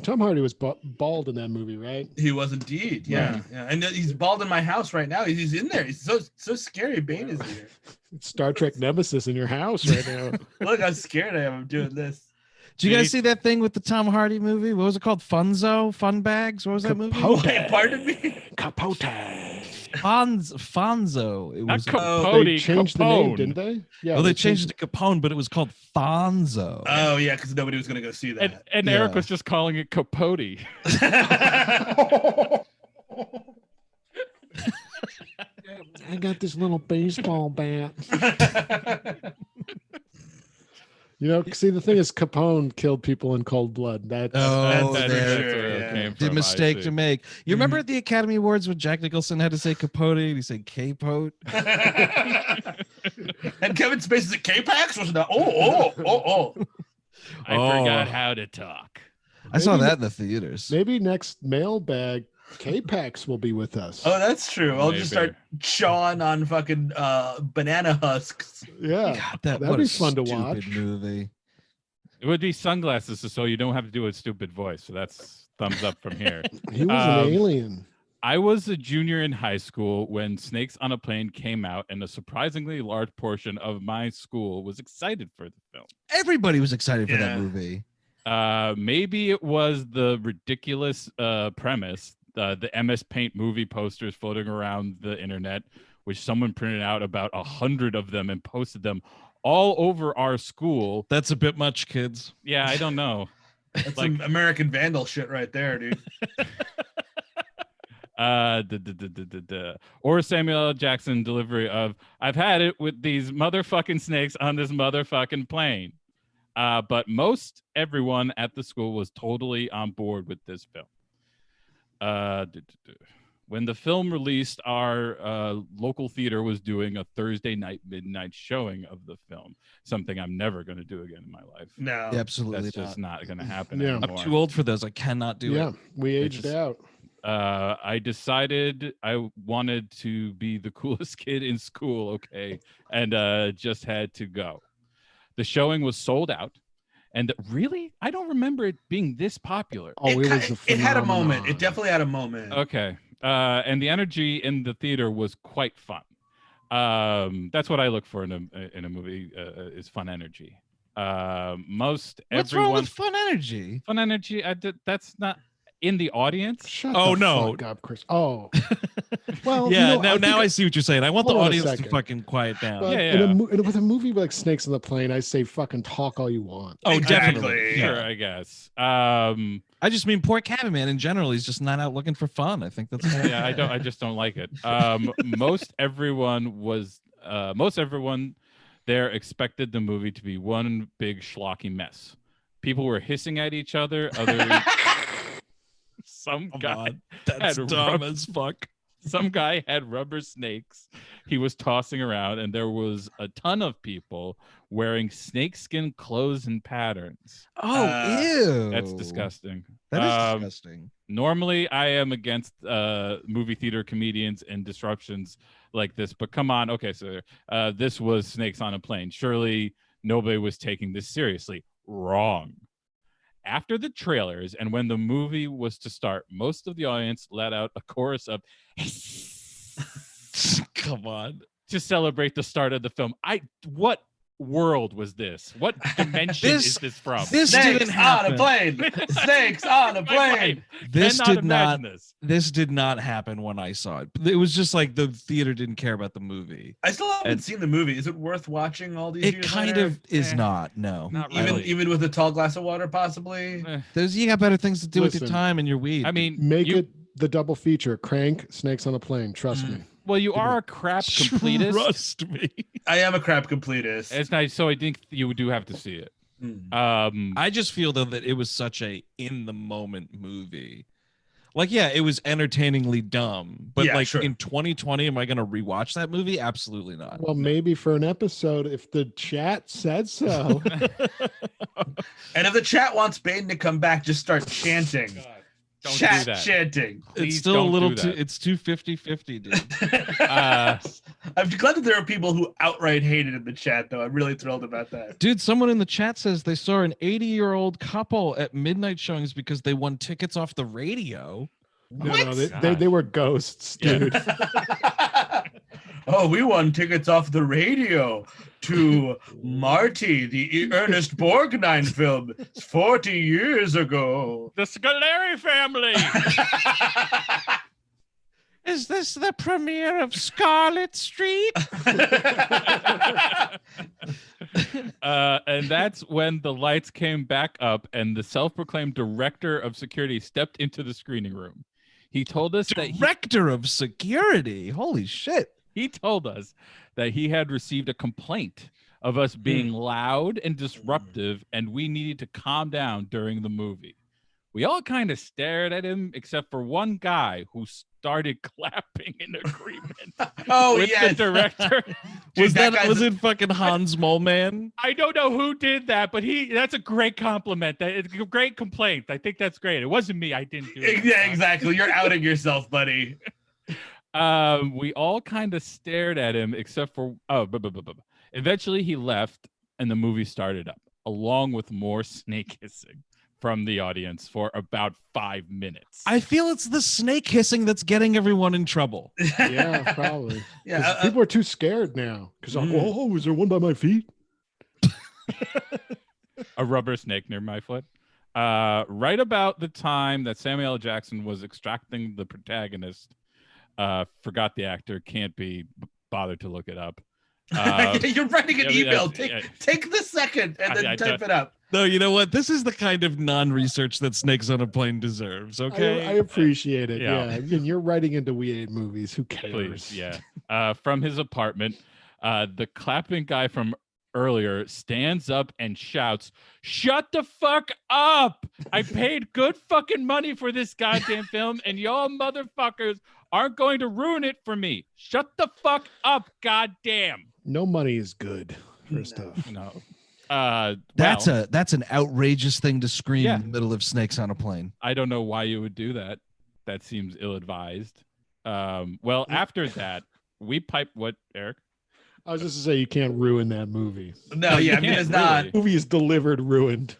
B: Tom Hardy was bald in that movie, right?
F: He was indeed, yeah. And he's bald in my house right now. He's in there. He's so scary. Bane is here.
B: It's Star Trek Nemesis in your house right now.
F: Look how scared I am of doing this.
E: Did you guys see that thing with the Tom Hardy movie? What was it called? Fun Bags? What was that movie?
F: Wait, pardon me?
B: Capote.
E: Fonzo. It
C: Not
E: was.
C: Capote,
B: They changed the name, didn't they? Yeah.
E: Well, they changed it to Capone, but it was called Fonzo.
F: Oh yeah, because nobody was gonna go see that.
C: And Eric was just calling it Capote.
B: I got this little baseball bat. You know, see, the thing is, Capone killed people in cold blood. That's
E: Oh,
F: that's
E: there.
F: true,
C: where it
F: yeah.
C: came
E: The
C: from,
E: mistake
C: I
E: to
C: see.
E: make. You remember at the Academy Awards when Jack Nicholson had to say Capote and he said Capote?
F: And Kevin Spacey's at K-Pax was not. Oh.
C: I forgot how to talk.
E: I saw that in the theaters.
B: maybe next mailbag, K-Pax will be with us.
F: Oh, that's true. I'll just
C: Maybe.
F: start chawing on fucking banana husks.
B: Yeah.
E: God,
B: That'd
E: what
B: be
E: a
B: fun to
E: stupid
B: watch.
E: movie.
C: It would be sunglasses, so you don't have to do a stupid voice. So that's thumbs up from here.
B: He was an alien.
C: I was a junior in high school when Snakes on a Plane came out, and a surprisingly large portion of my school was excited for the film.
E: Everybody was excited for that
F: Yeah.
E: movie.
C: Maybe it was the ridiculous premise, the MS Paint movie posters floating around the internet, which someone printed out about 100 of them and posted them all over our school.
E: That's a bit much, kids.
C: Yeah, I don't know.
F: That's some American Vandal shit right there, dude.
C: Or Samuel L. Jackson delivery of "I've had it with these motherfucking snakes on this motherfucking plane." But most everyone at the school was totally on board with this film. When the film released, our local theater was doing a Thursday night midnight showing of the film, something I'm never going to do again in my life.
F: No.
E: Absolutely
C: That's just not going to happen
B: Yeah.
E: I'm
C: anymore.
E: too old for those. I cannot do
B: Yeah,
E: it.
B: we aged
C: just-
B: out.
C: I decided I wanted to be the coolest kid in school, okay, and just had to go. The showing was sold out, and really, I don't remember it being this popular.
B: Oh,
F: It had a moment.
B: phenomenon.
F: It definitely had a moment.
C: Okay, and the energy in the theater was quite fun. That's what I look for in a movie is fun energy.
E: What's
C: Everyone
E: wrong with fun energy?
C: fun energy. That's not in the audience.
B: Shut
E: Oh,
B: the
E: no.
B: fuck up, Chris. Oh, well,
E: Yeah,
B: you know,
E: now I
B: think-
E: see what you're saying. I want the
B: Hold on a
E: audience to
B: second.
E: fucking quiet down.
B: but
C: Yeah,
B: in a
C: yeah.
B: with a movie like Snakes on the Plane, I say fucking talk all you want.
E: Oh,
F: Exactly.
E: definitely.
C: Sure,
E: Yeah.
C: I guess.
E: I just mean poor Cabin Man in general. He's just not out looking for fun. I think that's
C: Yeah, I just don't like it. Most everyone there expected the movie to be one big schlocky mess. People were hissing at each other. Some
E: Come
C: guy
E: on. That's
C: had
E: dumb
C: rub-
E: as fuck.
C: some guy had rubber snakes he was tossing around, and there was a ton of people wearing snakeskin clothes and patterns.
E: Oh, ew.
C: That's disgusting.
E: That is disgusting.
C: Normally, I am against movie theater comedians and disruptions like this, but come on. Okay, so this was Snakes on a Plane. Surely nobody was taking this seriously. Wrong. After the trailers and when the movie was to start, most of the audience let out a chorus of
E: Come on.
C: to celebrate the start of the film. What world was this? What dimension is this from?
E: This didn't
F: Snakes on a
E: happen.
F: plane. Snakes on a plane.
E: This
C: Cannot
E: did not.
C: imagine this.
E: This did not happen when I saw it. It was just like the theater didn't care about the movie.
F: I still haven't
E: And-
F: seen the movie. Is it worth watching all these
E: It
F: years
E: kind
F: later?
E: of is
C: Eh.
E: not. No.
C: Not
F: Even
C: really.
F: even with a tall glass of water, possibly.
E: You got better things to do with your
B: Listen,
E: time and your weed.
C: I mean,
B: Make
C: you,
B: it the double feature: Crank, Snakes on a Plane. Trust me.
C: well, you are a crap completist.
E: Trust me.
F: I am a crap completist.
C: It's nice, so I think you do have to see it.
F: Hmm.
E: I just feel though that it was such a in the moment movie. Like, yeah, it was entertainingly dumb, but
F: Yeah,
E: like
F: sure.
E: in 2020, am I going to rewatch that movie? Absolutely not.
B: Well, maybe for an episode, if the chat said so.
F: And if the chat wants Bane to come back, just start chanting.
C: Don't
F: Chat
C: do that.
F: chanting.
E: It's
C: Please
E: still a
C: don't
E: little
C: do
E: too.
C: that.
E: It's too 50-50, dude.
F: I'm glad that there are people who outright hate it in the chat, though. I'm really thrilled about that.
E: Dude, someone in the chat says they saw an 80-year-old couple at midnight showings because they won tickets off the radio.
B: No, they were ghosts,
C: Yeah.
B: dude.
F: Oh, we won tickets off the radio to Marty, the Ernest Borgnine film 40 years ago.
C: The Scaleri family.
E: Is this the premiere of Scarlet Street?
C: And that's when the lights came back up and the self-proclaimed director of security stepped into the screening room. He told us that
E: Director of Security. Holy shit.
C: he told us that he had received a complaint of us being loud and disruptive, and we needed to calm down during the movie. We all kind of stared at him, except for one guy who started clapping in agreement
F: Oh,
C: with
F: yes.
C: the director.
F: Dude, guy's-
E: Was it fucking Hans Moleman?
C: I don't know who did that, but that's a great compliment. It's a great complaint. I think that's great. It wasn't me. I didn't do it.
F: Yeah, exactly. You're outing yourself, buddy.
C: We all kind of stared at him, except for eventually he left, and the movie started up, along with more snake hissing from the audience for about 5 minutes.
E: I feel it's the snake hissing that's getting everyone in trouble.
B: Yeah, probably. 'Cause
F: Yeah,
B: people are too scared now. Because oh, is there one by my feet?
C: A rubber snake near my foot. Right about the time that Samuel L. Jackson was extracting the protagonist, forgot the actor, can't be bothered to look it up.
F: you're writing an
C: yeah,
F: email.
C: yeah.
F: Take the second and then
C: I
F: type it up.
E: No, you know what? This is the kind of non-research that Snakes on a Plane deserves, okay?
B: I appreciate it.
C: Yeah.
B: Yeah. And you're writing into We Hate Movies. Who cares?
C: Please, yeah. From his apartment, the clapping guy from earlier stands up and shouts, "Shut the fuck up! I paid good fucking money for this goddamn film, and y'all motherfuckers aren't going to ruin it for me. Shut the fuck up, goddamn!"
B: No money is good for stuff.
C: No.
E: That's
C: Well,
E: that's an outrageous thing to scream
C: Yeah.
E: in the middle of Snakes on a Plane.
C: I don't know why you would do that. That seems ill-advised. Well, after that, we piped what, Eric?
B: I was just to say you can't ruin that movie.
F: No, yeah, I mean,
C: can't
F: it's not.
C: really.
B: Movie is delivered ruined.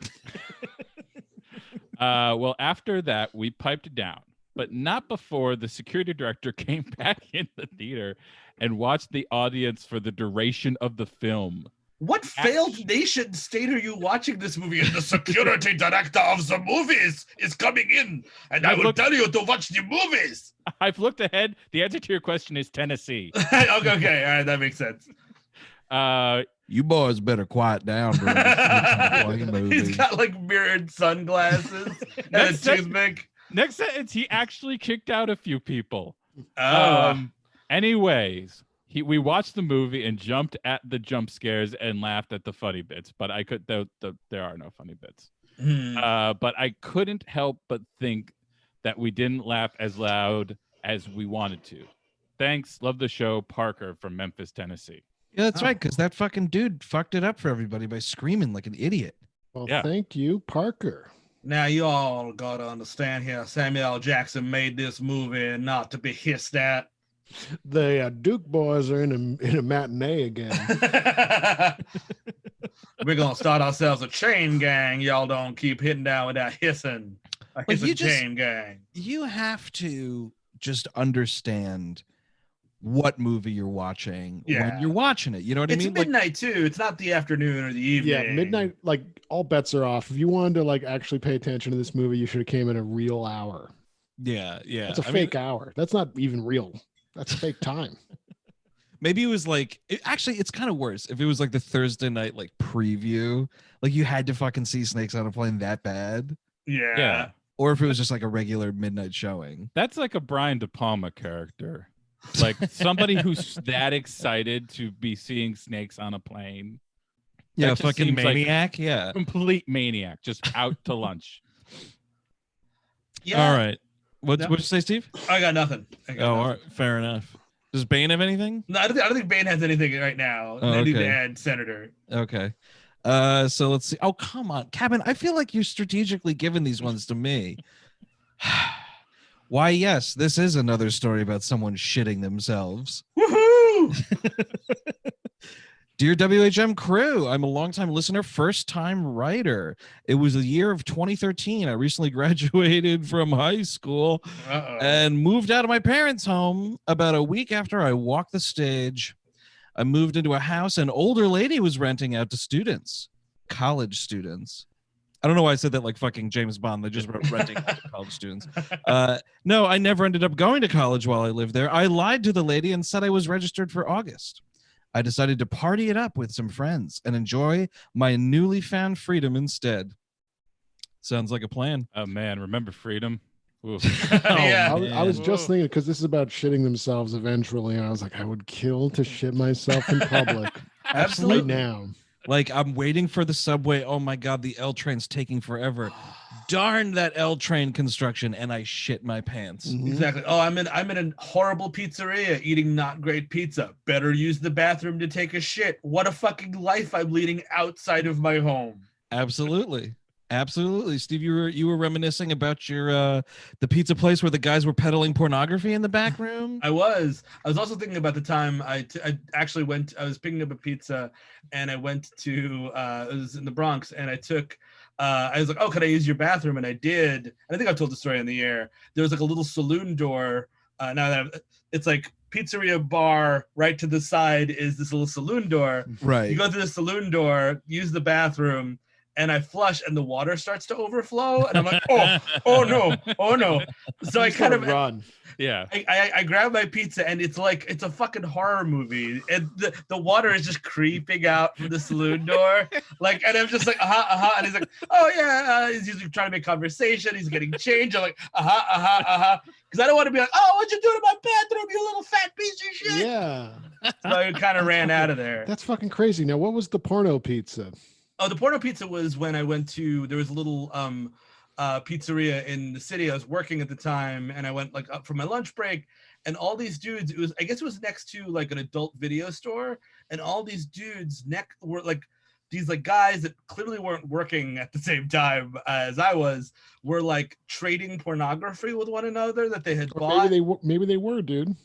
C: Well, after that, we piped down, but not before the security director came back in the theater and watched the audience for the duration of the film.
F: What failed nation state are you watching this movie in? The security director of the movies is coming in, and I will tell you to watch the movies.
C: I've looked ahead. The answer to your question is Tennessee.
F: Okay, all right, that makes sense.
E: You boys better quiet down during this Snakes on a Plane movie.
F: He's got like mirrored sunglasses and a
C: Next sec-
F: toothpick.
C: Next sentence, he actually kicked out a few people.
F: Oh,
C: Anyways, we watched the movie and jumped at the jump scares and laughed at the funny bits, but I could there are no funny bits. But I couldn't help but think that we didn't laugh as loud as we wanted to. Thanks, love the show, Parker from Memphis, Tennessee.
E: Yeah, that's right, because that fucking dude fucked it up for everybody by screaming like an idiot.
B: Well,
C: Yeah.
B: thank you, Parker.
F: now you all gotta understand here. Samuel L. Jackson made this movie not to be hissed at.
B: The Duke boys are in a matinee again.
F: We're gonna start ourselves a chain gang. Y'all don't keep hitting down with that hissing. A
E: But
F: hissing
E: you just-
F: chain gang.
E: You have to just understand what movie you're watching
F: Yeah.
E: when you're watching it. You know what I
F: It's
E: mean?
F: midnight too. It's not the afternoon or the evening.
B: Yeah, midnight, like all bets are off. If you wanted to like actually pay attention to this movie, you should have came in a real hour.
E: Yeah.
B: That's a fake hour. That's not even real. That's fake time.
E: Maybe it was like, actually, it's kind of worse. If it was like the Thursday night like preview, like you had to fucking see Snakes on a Plane that bad,
F: Yeah.
E: or if it was just like a regular midnight showing.
C: That's like a Brian De Palma character. Like somebody who's that excited to be seeing snakes on a plane.
E: Yeah,
C: That just
E: fucking
C: seems like
E: maniac. Yeah.
C: Complete maniac, just out to lunch.
F: Yeah.
E: All right. What'd you say, Steve?
F: I got nothing.
E: All right. Fair enough. Does Bane have anything?
F: No, I don't think Bane has anything right now.
E: Oh,
F: I need to
E: okay.
F: add Senator.
E: Okay. So let's see. Oh, come on, Cabin. I feel like you're strategically giving these ones to me. Why, yes, this is another story about someone shitting themselves.
F: Woohoo!
E: Dear WHM crew, I'm a longtime listener, first-time writer. It was the year of 2013. I recently graduated from high school and moved out of my parents' home about a week after I walked the stage. I moved into a house an older lady was renting out to students, college students. I don't know why I said that like fucking James Bond. They just wrote renting out to college students. No, I never ended up going to college while I lived there. I lied to the lady and said I was registered for August. I decided to party it up with some friends and enjoy my newly found freedom instead. Sounds like a plan.
C: Oh man, remember freedom?
F: Yeah.
B: I was just thinking, because this is about shitting themselves eventually, and I was like, I would kill to shit myself in public
F: Absolutely.
B: right now.
E: Like I'm waiting for the subway. Oh my God, the L train's taking forever. Darn that L train construction, and I shit my pants.
F: Exactly. Oh, I'm in a horrible pizzeria eating not great pizza. Better use the bathroom to take a shit. What a fucking life I'm leading outside of my home.
E: Absolutely. Absolutely. Steve, you were reminiscing about your the pizza place where the guys were peddling pornography in the back room.
F: I was also thinking about the time I actually went. I was picking up a pizza, and I went to it was in the Bronx, and I took. I was like, oh, can I use your bathroom? And I did. And I think I've told the story on the air. There was like a little saloon door. Now that it's like pizzeria bar, right to the side is this little saloon door.
E: Right.
F: You go through the saloon door, use the bathroom, and I flush, and the water starts to overflow. And I'm like, oh no. So I kind of
B: run.
C: Yeah.
F: I grab my pizza, and it's like it's a fucking horror movie, and the water is just creeping out from the saloon door, like, and I'm just like and he's like, oh yeah, he's usually trying to make conversation, he's getting change. I'm like because I don't want to be like, oh, what'd you do to my bathroom, you little fat piece of shit.
B: Yeah.
F: So I kind of ran out of there.
B: That's fucking crazy. Now, what was the porno pizza?
F: Oh, the porno pizza was when I went to, there was a little pizzeria in the city. I was working at the time, and I went like up for my lunch break, and all these dudes, I guess it was next to like an adult video store, and all these dudes were like these like guys that clearly weren't working at the same time as I was, were like trading pornography with one another that they had bought.
B: Maybe they were, dude.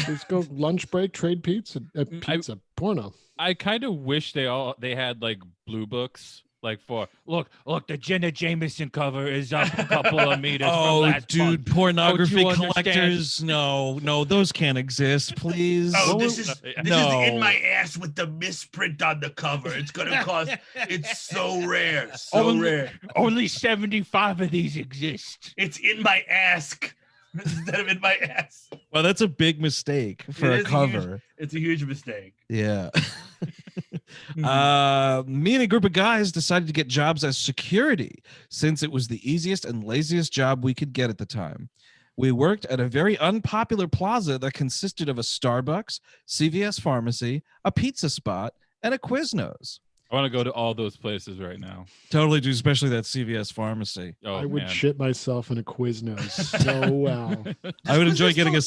B: Let's go lunch break, trade pizza, porno.
C: I kind of wish they had like blue books, like for look, the Jenna Jameson cover is up a couple of meters.
E: Oh,
C: from last
E: dude,
C: month.
E: pornography
C: Don't you
E: collectors. No, those can't exist, please.
F: Oh, this is
E: No.
F: in my ass with the misprint on the cover. It's gonna cost. It's so rare, so rare.
C: Only 75 of these exist.
F: It's in my ass instead of in my ass.
E: Well, that's a big mistake for a cover.
F: It's a huge mistake.
E: Yeah. Me and a group of guys decided to get jobs as security since it was the easiest and laziest job we could get at the time. We worked at a very unpopular plaza that consisted of a Starbucks, CVS pharmacy, a pizza spot, and a Quiznos.
C: I want to go to all those places right now.
E: Totally, dude, especially that CVS pharmacy.
C: Oh,
B: I would
C: man.
B: shit myself in a Quiznos so well.
E: I would enjoy getting a...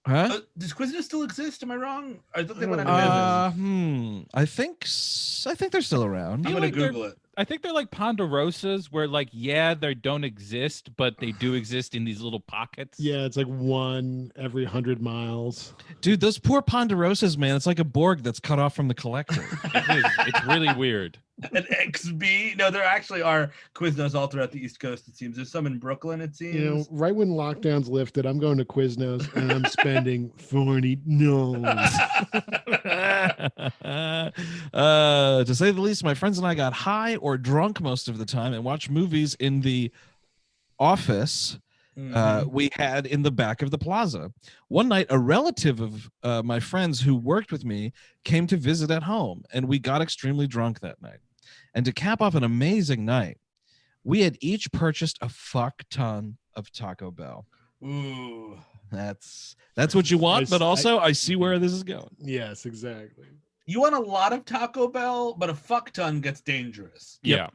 E: Huh?
F: Does Quiznos still exist? Am I wrong? I thought they went out of business.
E: I think they're still around.
F: I'm gonna Google it.
C: I think they're like Ponderosas, where like, yeah, they don't exist, but they do exist in these little pockets.
B: Yeah, it's like one every 100 miles.
E: Dude, those poor Ponderosas, man. It's like a Borg that's cut off from the collector.
C: It is. It's really weird.
F: An XB. No, there actually are Quiznos all throughout the East Coast, it seems. There's some in Brooklyn, it seems.
B: You know, right when lockdown's lifted, I'm going to Quiznos and I'm spending $40.
E: To say the least, my friends and I got high or drunk most of the time and watched movies in the office we had in the back of the plaza. One night, a relative of my friends who worked with me came to visit at home, and we got extremely drunk that night. And to cap off an amazing night, we had each purchased a fuck ton of Taco Bell.
F: Ooh.
E: That's what you want, but also I see where this is going.
B: Yes, exactly.
F: You want a lot of Taco Bell, but a fuck ton gets dangerous.
E: Yep.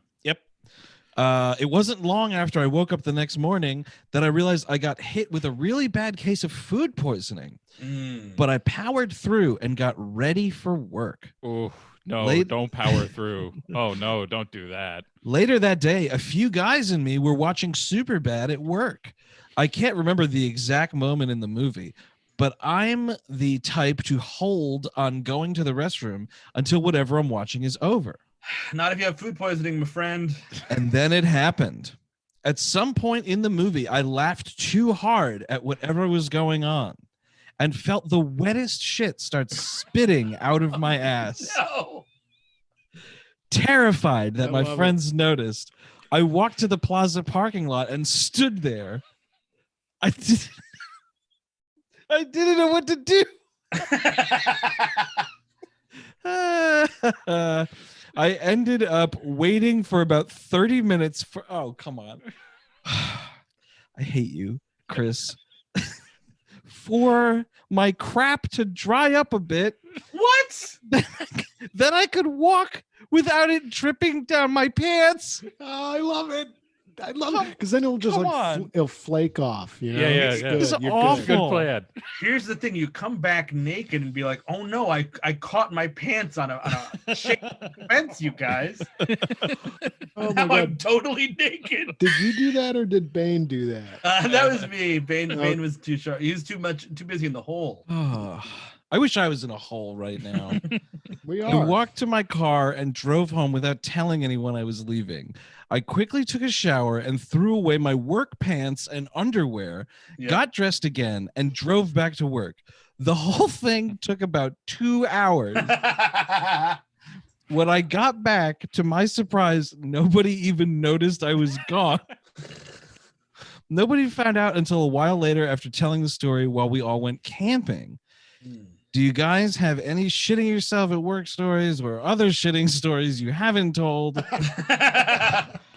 E: It wasn't long after I woke up the next morning that I realized I got hit with a really bad case of food poisoning. But I powered through and got ready for work.
C: Oh, no, don't power through. Oh, no, don't do that.
E: Later that day, a few guys and me were watching Superbad at work. I can't remember the exact moment in the movie, but I'm the type to hold on going to the restroom until whatever I'm watching is over.
F: Not if you have food poisoning, my friend.
E: And then it happened. At some point in the movie, I laughed too hard at whatever was going on and felt the wettest shit start spitting out of my ass.
F: No.
E: Terrified that my
B: love
E: friends noticed, I walked to the plaza parking lot and stood there. I didn't know what to do. I ended up waiting for about 30 minutes for, oh, come on. I hate you, Chris. For my crap to dry up a bit.
F: What?
E: Then I could walk without it dripping down my pants.
B: Oh, I love it. I love it because then it'll just it'll flake off. You know?
C: Yeah.
E: It's
B: You're
E: awful.
C: Good plan.
F: Here's the thing: you come back naked and be like, "Oh no, I caught my pants on a chain fence, you guys."
B: Oh my
F: Now
B: God.
F: I'm totally naked.
B: Did you do that or did Bane do that?
F: That was me. Bane was too sharp. He was too busy in the hole.
E: Oh, I wish I was in a hole right now.
B: We
E: I
B: are.
E: walked to my car and drove home without telling anyone I was leaving. I quickly took a shower and threw away my work pants and underwear, got dressed again, and drove back to work. The whole thing took about 2 hours. When I got back, to my surprise, nobody even noticed I was gone. Nobody found out until a while later after telling the story while we all went camping. Do you guys have any shitting yourself at work stories or other shitting stories you haven't told?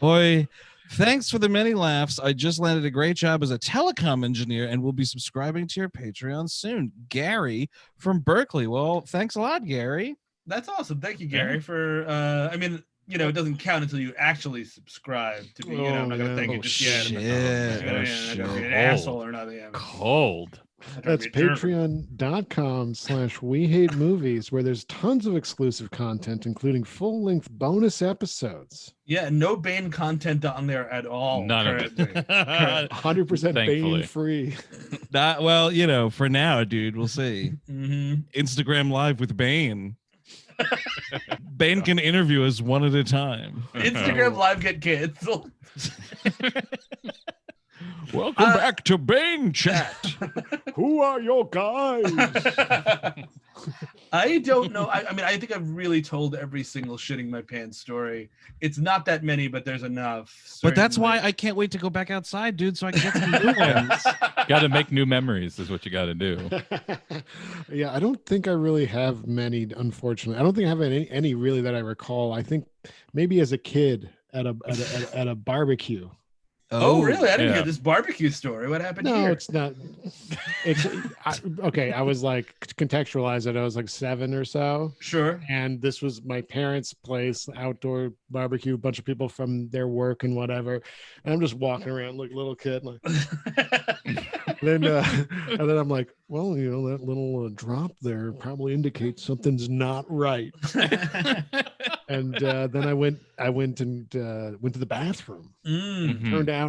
E: Boy, thanks for the many laughs. I just landed a great job as a telecom engineer and will be subscribing to your Patreon soon. Gary from Berkeley. Well, thanks a lot, Gary.
F: That's awesome. Thank you, Gary, for I mean, you know, it doesn't count until you actually subscribe to me. You know, I'm not gonna thank you just yet.
E: Shit.
F: I'm not gonna be an asshole or nothing.
C: Cold.
B: That's patreon.com/we hate movies, where there's tons of exclusive content, including full-length bonus episodes.
F: Yeah, no Bane content on there at all.
C: None of it.
B: 100%
C: Thankfully.
B: Bane free.
E: Not, well, you know, for now, dude, we'll see.
F: Mm-hmm.
E: Instagram Live with Bane. Bane can interview us one at a time.
F: Instagram Live get canceled.
E: Welcome back to Bane Chat.
B: Who are your guys?
F: I don't know. I mean, I think I've really told every single shitting my pants story. It's not that many, but there's enough.
E: But that's why
F: certainly.
E: I can't wait to go back outside, dude, so I can get some new ones.
C: Got to make new memories is what you got to do.
B: Yeah, I don't think I really have many, unfortunately. I don't think I have any really that I recall. I think maybe as a kid at a barbecue.
F: Oh, really? I didn't
C: yeah.
F: hear this barbecue story. What happened
B: No,
F: here?
B: it's not. It's okay. I was like, contextualize it. I was like 7 or so.
F: Sure.
B: And this was my parents' place, outdoor barbecue, a bunch of people from their work and whatever. And I'm just walking around like a little kid. Like, and then I'm like, well, you know, that little drop there probably indicates something's not right. And then I went to the bathroom.
C: Mhm.
B: Turned out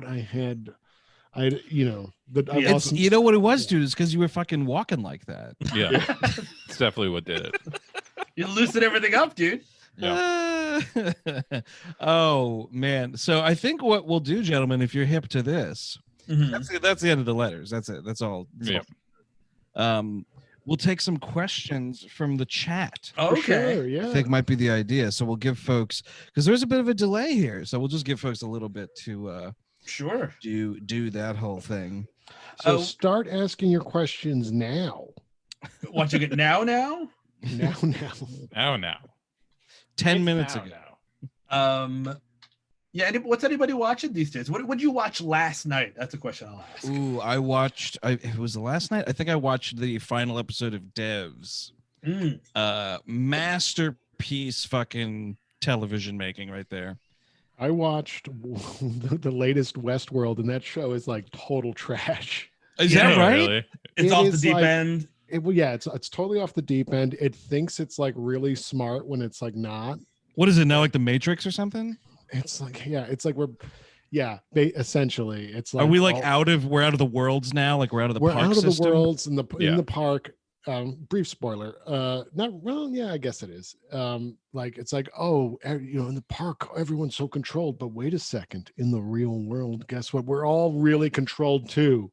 B: you know
E: what it was, dude, is because you were fucking walking like that.
C: Yeah. It's definitely what did it.
F: You loosen everything up, dude.
C: Yeah.
E: Oh man. So I think what we'll do, gentlemen, if you're hip to this,
F: Mhm.
E: that's the end of the letters. That's it. That's all.
C: Yeah.
E: We'll take some questions from the chat.
B: For
F: Okay.
B: sure,
E: I
B: yeah.
E: think might be the idea. So we'll give folks, because there's a bit of a delay here. So we'll just give folks a little bit to
F: Sure.
E: do that whole thing.
B: So
F: Oh.
B: start asking your questions now.
F: Watching it now.
B: Now.
C: Now, now.
E: 10
C: It's
E: minutes
C: now,
E: ago.
C: now.
F: Yeah. What's anybody watching these days? What did you watch last night? That's a question I'll ask.
E: Ooh, I watched. It was the last night. I think I watched the final episode of Devs.
F: Mm.
E: Masterpiece, fucking television making right there.
B: I watched the latest Westworld, and that show is like total trash.
E: Is
F: Yeah,
E: that right?
C: Really?
F: It's
B: It
F: off the
B: is
F: deep
B: like-
F: end.
B: It's totally off the deep end. It thinks it's like really smart when it's like not.
E: What is it now? Like the Matrix or something?
B: It's like essentially it's like
E: Are we like
B: all-
E: we're out of the worlds now? Like we're out of the
B: we're
E: park
B: out of
E: system?
B: the worlds in
C: Yeah.
B: the park. Brief spoiler. I guess it is. Like it's like, in the park everyone's so controlled, but wait a second, in the real world, guess what? We're all really controlled too.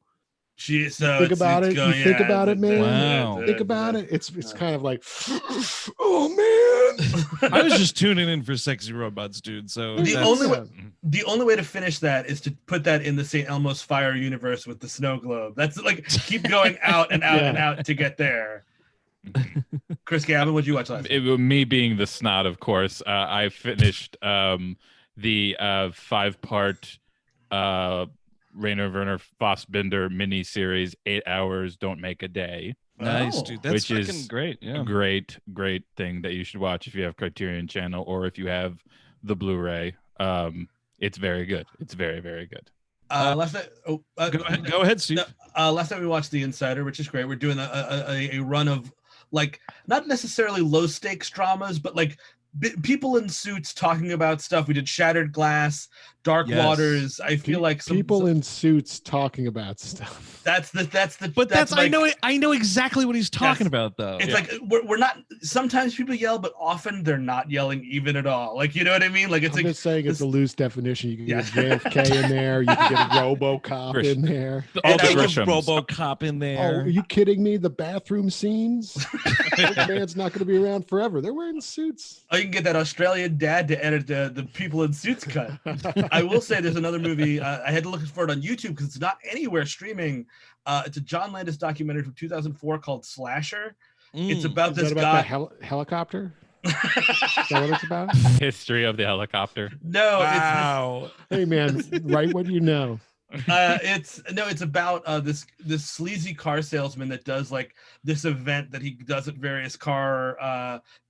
F: Jeez, so
B: Think
F: it's
B: about it.
F: going-
B: You think about it, man.
E: Wow.
B: Think about it. It's kind of like, oh man.
E: I was just tuning in for sexy robots, dude. So
F: The
E: that's-
F: only way- The only way to finish that is to put that in the St. Elmo's Fire universe with the snow globe. That's like keep going out and out and out to get there. Chris Gavin, what'd you watch last night?
C: Me being the snot, of course, I finished the 5-part Rainer Werner Fassbinder miniseries, 8 Hours, Don't Make a Day.
E: nice,
F: Oh.
E: dude. That's
C: Which
E: fucking
C: is
E: great. Yeah.
C: Great thing that you should watch if you have Criterion Channel or if you have the Blu-ray. It's very good. It's very, very good.
F: Last night,
E: Go ahead, Steve.
F: last night we watched The Insider, which is great. We're doing a run of like not necessarily low stakes dramas, but like people in suits talking about stuff. We did Shattered Glass, Dark
E: Yes.
F: Waters. I feel like
B: People in suits talking about stuff.
E: I know exactly what he's talking
F: Yes.
E: about though.
F: It's
C: Yeah.
F: like we're not. Sometimes people yell, but often they're not yelling even at all. Like you know what I mean? Like it's
B: I'm
F: like
B: just saying it's a loose definition. You can
F: Yeah.
B: get JFK in there. You can get RoboCop
C: Grish-
B: in there.
C: All
F: And
C: the
F: I
E: Get
C: Grishams.
E: RoboCop in
B: Oh,
E: there.
B: are you kidding me? The bathroom scenes? That man's not going to be around forever. They're wearing suits.
F: oh, you can get that Australian dad to edit the people in suits cut. I will say there's another movie. I had to look for it on YouTube because it's not anywhere streaming. It's a John Landis documentary from 2004 called Slasher. It's about
B: Is
F: this
B: that
F: guy.
B: about the helicopter? Is that what it's about?
C: History of the helicopter.
F: No,
E: Wow.
B: Hey, man, write what you know.
F: it's about this sleazy car salesman that does like this event that he does at various car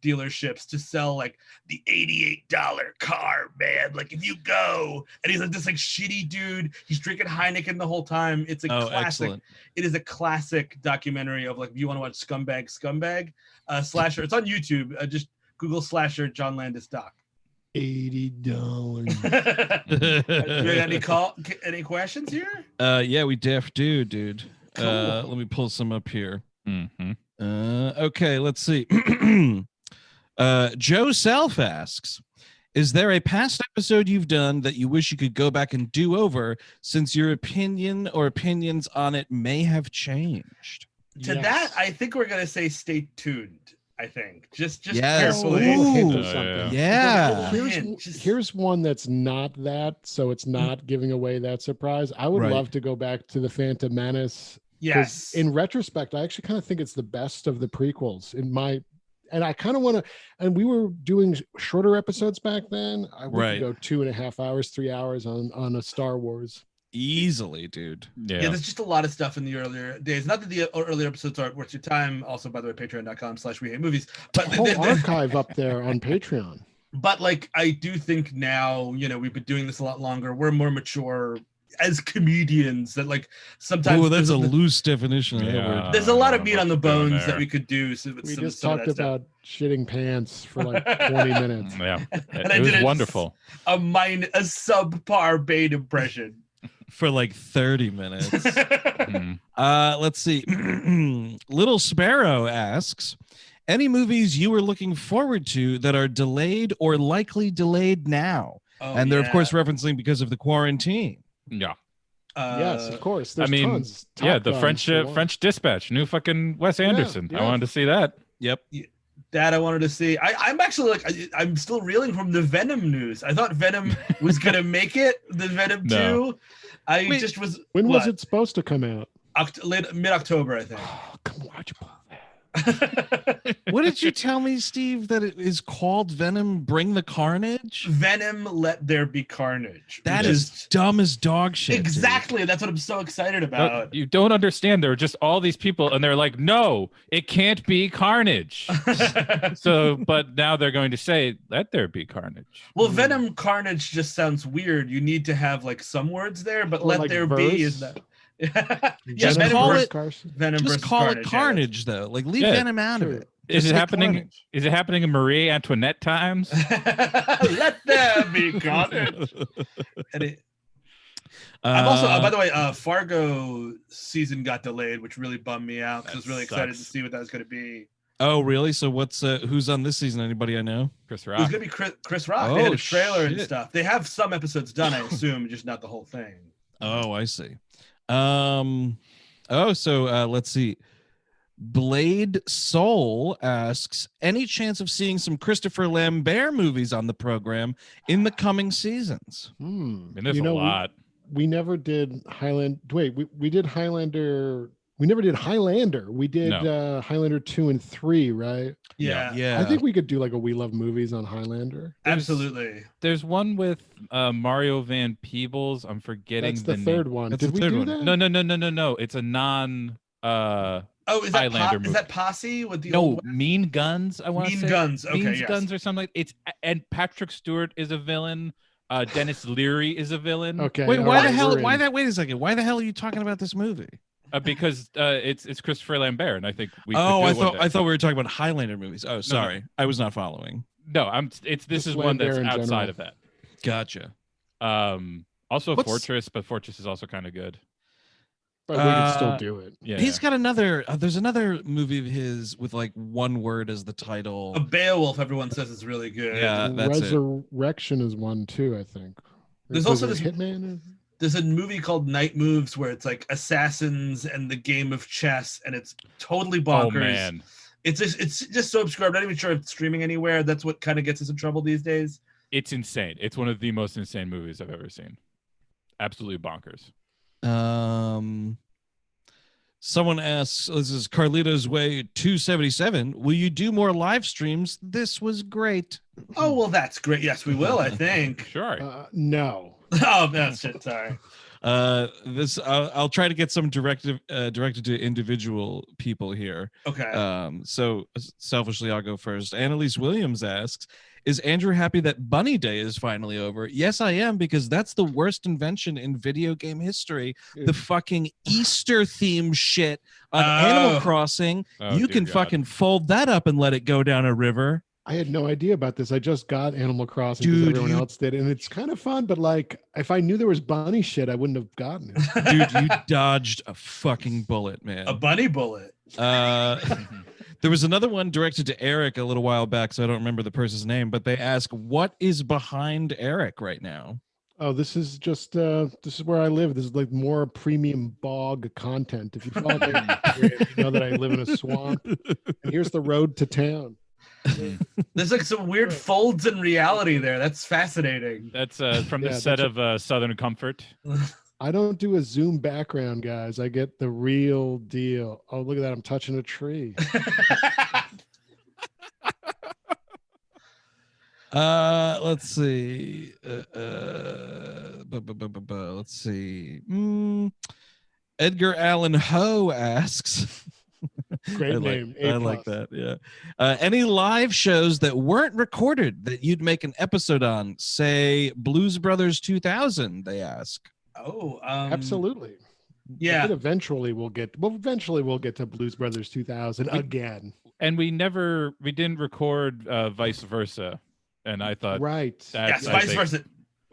F: dealerships to sell like the $88 car, man. Like if you go, and he's like this like shitty dude. He's drinking Heineken the whole time. It's a classic.
E: Excellent.
F: It is a classic documentary of like if you want to watch Scumbag Slasher. It's on YouTube. Just Google Slasher John Landis doc.
B: $80.
F: You got any questions here?
E: Yeah, we def do, dude.
F: Cool.
E: Let me pull some up here.
C: Mhm.
E: Okay, let's see. Joe Self asks, is there a past episode you've done that you wish you could go back and do over since your opinion or opinions on it may have changed?
F: To
B: Yes.
F: that, I think we're gonna say stay tuned. I think just
E: Yes.
B: Oh, a
F: carefully.
B: little hint
E: Ooh.
B: of something.
E: Yeah.
B: Here's one that's not that, so it's not giving away that surprise. I would
E: Right.
B: love to go back to the Phantom Menace. 'Cause
F: Yes.
B: In retrospect, I actually kind of think it's the best of the prequels and I kind of want to, and we were doing shorter episodes back then. I would
E: Right.
B: go 2.5 hours, 3 hours on a Star Wars.
E: Easily, dude.
F: Yeah, there's just a lot of stuff in the earlier days. Not that the earlier episodes aren't worth your time. Also, by the way, patreon.com/wehatemovies. But
B: The whole archive up there on Patreon.
F: But like, I do think now, we've been doing this a lot longer. We're more mature as comedians. That like sometimes
E: Oh, that's a
F: there's
E: loose definition of that
C: Yeah.
E: word.
F: there's a lot of
C: I'm
F: meat
C: not
F: on the
C: going
F: bones that
C: there.
F: we could do. So
B: We
F: some
B: just
F: of
B: talked
F: that stuff.
B: about shitting pants for like 20 minutes.
C: Yeah,
F: And I
C: it was
F: did it
C: wonderful.
F: a subpar Bane impression.
E: For like 30 minutes.
C: Mhm.
E: Let's see. Little Sparrow asks, any movies you were looking forward to that are delayed or likely delayed now.
F: Oh,
E: And they're, of
F: yeah.
E: course, referencing because of the quarantine.
C: Yeah.
B: Yes, of course. There's
C: I mean,
B: tons.
C: yeah,
B: Top
C: the
B: Gun,
C: French
B: for one.
C: French Dispatch, new fucking Wes Anderson. I
B: yeah.
C: wanted to see that.
E: Yep.
F: That I wanted to see. I'm actually like, I'm still reeling from the Venom news. I thought Venom was gonna make it. The Venom
C: No.
F: 2. I
E: Wait,
F: just was.
B: When was it supposed to come out?
F: Mid-October, I think.
B: Oh, come watch.
E: What did you tell me, Steve, that it is called Venom Bring the Carnage?
F: Venom Let There Be Carnage.
E: That
F: which
E: is dumb as dog shit. dude.
F: exactly. That's what I'm so excited about.
C: You don't understand. There are just all these people, and they're like, no, it can't be Carnage. So, but now they're going to say, let there be Carnage.
F: Well, Venom Carnage just sounds weird. You need to have like some words there, but
B: Or,
F: let
B: like,
F: there
B: verse.
F: be is that.
E: Just
F: Venom
E: call
F: versus
E: it-
B: Carson.
F: Venom
E: Just
F: versus
E: call
F: Carnage.
E: it
F: yeah.
E: Carnage, though. Like, leave
C: Yeah,
E: Venom out of
B: true.
E: it.
C: Is
E: Just
C: it
E: say
C: happening?
E: Carnage.
C: Is it happening in Marie Antoinette times?
F: Let there be Carnage. And I'm also, by the way, Fargo season got delayed, which really bummed me out because I was
C: That
F: really excited to
C: sucks.
F: see what that was going to be.
E: Oh, really? So what's who's on this season? Anybody I know?
C: Chris
F: It was
C: Rock.
F: going to be Chris Rock. They had
E: Oh,
F: a trailer and
E: shit.
F: stuff. They have some episodes done, I assume, just not the whole thing.
E: Oh, I see. So let's see. Blade Soul asks, any chance of seeing some Christopher Lambert movies on the program in the coming seasons?
C: I mean, there's
B: You
C: a
B: know,
C: lot.
B: We never did Highlander. Wait, we did Highlander. We never did Highlander. We did Highlander 2 and 3, right?
F: Yeah,
E: Yeah.
B: I think we could do like a We Love Movies on Highlander.
F: absolutely.
C: There's one with Mario Van Peebles. I'm forgetting
B: That's the
C: name.
B: third one.
E: That's
B: Did
E: the
B: we
E: third
B: do
E: one.
B: that?
C: No. It's a non.
F: Oh, is that
C: Highlander
F: is
C: movie.
F: that Posse with the
C: No,
F: old
C: Mean Guns. I want to
F: Mean
C: say
F: Guns? Okay,
C: Mean
F: yes.
C: Guns or something. And Patrick Stewart is a villain. Dennis Leary is a villain.
B: Okay.
E: Wait,
B: all
E: why
B: right,
E: the hell?
B: we're in.
E: Why that? Wait a second. Why the hell are you talking about this movie?
C: Because it's Christopher Lambert, and I think we.
E: Oh,
C: could
E: I
C: do it one
E: thought
C: day.
E: I thought we were talking about Highlander movies. Oh, sorry, I was not following.
C: No, this
B: Just
C: is one that's
B: Lambert in
C: outside
B: general.
C: of that.
E: Gotcha.
C: Also
E: What's-
C: Fortress, but Fortress is also kind of good.
B: But we could still do it.
C: Yeah,
E: He's got another. There's another movie of his with like one word as the title.
F: A Beowulf, everyone says is really good.
E: Yeah, that's it.
B: Resurrection is one too, I think.
F: There's
B: Was
F: also
B: it
F: this-
B: Hitman.
F: There's a movie called Night Moves where it's like assassins and the game of chess, and it's totally bonkers.
C: Oh man,
F: It's just so obscure. I'm not even sure if it's streaming anywhere. That's what kind of gets us in trouble these days.
C: it's insane. It's one of the most insane movies I've ever seen. Absolutely bonkers.
E: Someone asks, this is Carlito's Way 277. Will you do more live streams? This was great.
F: Oh well, that's great. Yes, we will. I think.
C: Sure.
B: No.
F: Oh, that's shit. Sorry.
E: I'll try to get some directed to individual people here.
F: Okay.
E: So selfishly, I'll go first. Annalise Williams asks, is Andrew happy that Bunny Day is finally over? Yes, I am, because that's the worst invention in video game history. The fucking Easter theme shit on Animal Crossing.
C: Oh,
E: You
C: dear
E: can
C: God.
E: fucking fold that up and let it go down a river.
B: I had no idea about this. I just got Animal Crossing because
E: Dude,
B: everyone
E: you-
B: else did, and it's kind of fun. But like, if I knew there was bunny shit, I wouldn't have gotten it.
E: Dude, you dodged a fucking bullet, man.
F: A bunny bullet.
E: There was another one directed to Eric a little while back, so I don't remember the person's name, but they ask, what is behind Eric right now?
B: Oh, this is just this is where I live. This is like more premium bog content. If you follow me on Instagram, you know that I live in a swamp. And here's the road to town.
F: There's like some weird folds in reality there. That's fascinating.
C: That's from the
B: Yeah,
C: set
B: that's
C: of Southern Comfort.
B: I don't do a Zoom background, guys. I get the real deal. Oh, look at that. I'm touching a tree.
E: Let's see. Let's see. Edgar Allan Ho asks.
B: Great
E: I
B: name.
E: I like that. Yeah. Any live shows that weren't recorded that you'd make an episode on? Say Blues Brothers 2000. They ask.
F: Oh,
B: Absolutely.
F: yeah.
B: But eventually we'll get to Blues Brothers 2000 again.
C: And we didn't record vice versa. And I thought
B: Right.
C: that's
F: Yes,
C: I
F: vice
C: think-
F: versa.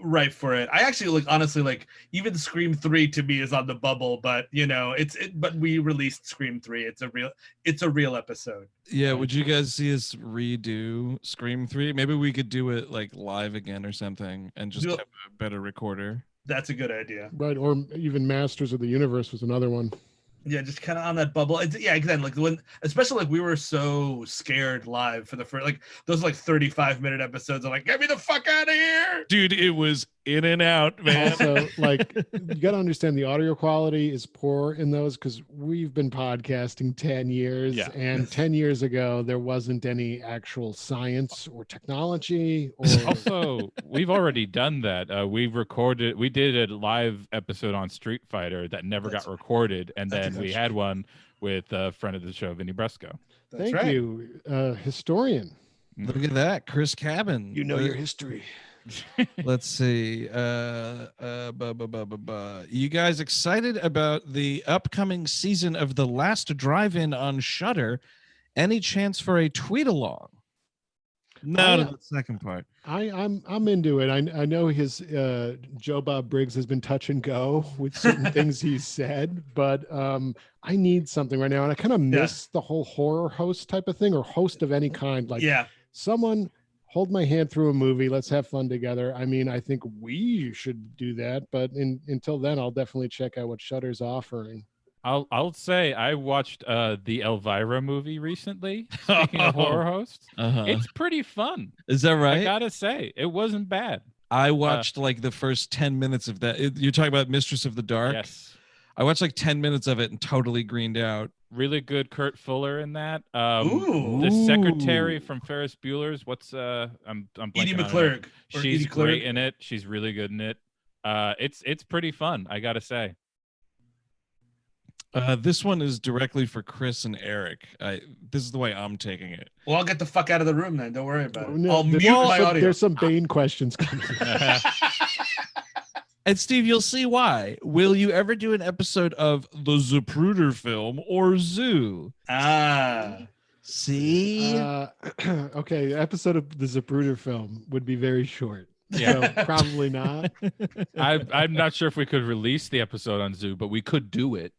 F: ripe for it. I actually like honestly like even Scream 3 to me is on the bubble, but you know but we released Scream 3. It's a real episode.
E: Yeah, would you guys see us redo Scream 3? Maybe we could do it like live again or something and just have a better recorder.
F: That's a good idea.
B: Right, or even Masters of the Universe was another one.
F: Yeah, just kind of on that bubble. Yeah, exactly. Like when, especially like we were so scared live for the first, like those like 35-minute episodes. I'm like, get me the fuck out of here,
E: dude. It was in and out, man.
B: Also, like you got to understand the audio quality is poor in those because we've been podcasting 10 years, and 10 years ago there wasn't any actual science or technology. Or
C: also, we've already done that. We did a live episode on Street Fighter that never got recorded, and then we had one with a friend of the show, Vinny Bresco.
B: Thank you, historian.
E: Look at that, Chris Cabin.
B: You know your history.
E: Let's see. You guys excited about the upcoming season of The Last Drive-In on Shudder? Any chance for a tweet along? No, the second part.
B: I'm into it. I know his Joe Bob Briggs has been touch and go with certain things he's said, but I need something right now, and I kind of miss the whole horror host type of thing, or host of any kind. Like someone hold my hand through a movie. Let's have fun together. I mean, I think we should do that, but until then, I'll definitely check out what Shudder's offering.
C: I'll say I watched the Elvira movie recently. Speaking of horror hosts, it's pretty fun.
E: Is that right?
C: I gotta say, it wasn't bad.
E: I watched like the first 10 minutes of that. You're talking about Mistress of the Dark?
C: Yes.
E: I watched like 10 minutes of it and totally greened out.
C: Really good Kurt Fuller in that. The secretary from Ferris Bueller's, I'm
F: Edie
C: blanking on
F: McClurg.
C: her. She's great in it. She's really good in it. It's pretty fun, I gotta say.
E: This one is directly for Chris and Eric. This is the way I'm taking it.
F: Well, I'll get the fuck out of the room then. Don't worry about it.
B: No,
F: I'll mute my audio.
B: There's some Bane questions coming.
E: And Steve, you'll see why. Will you ever do an episode of the Zapruder film or Zoo? See?
B: Okay, episode of the Zapruder film would be very short. Yeah, so probably not.
C: I'm not sure if we could release the episode on Zoo, but we could do it.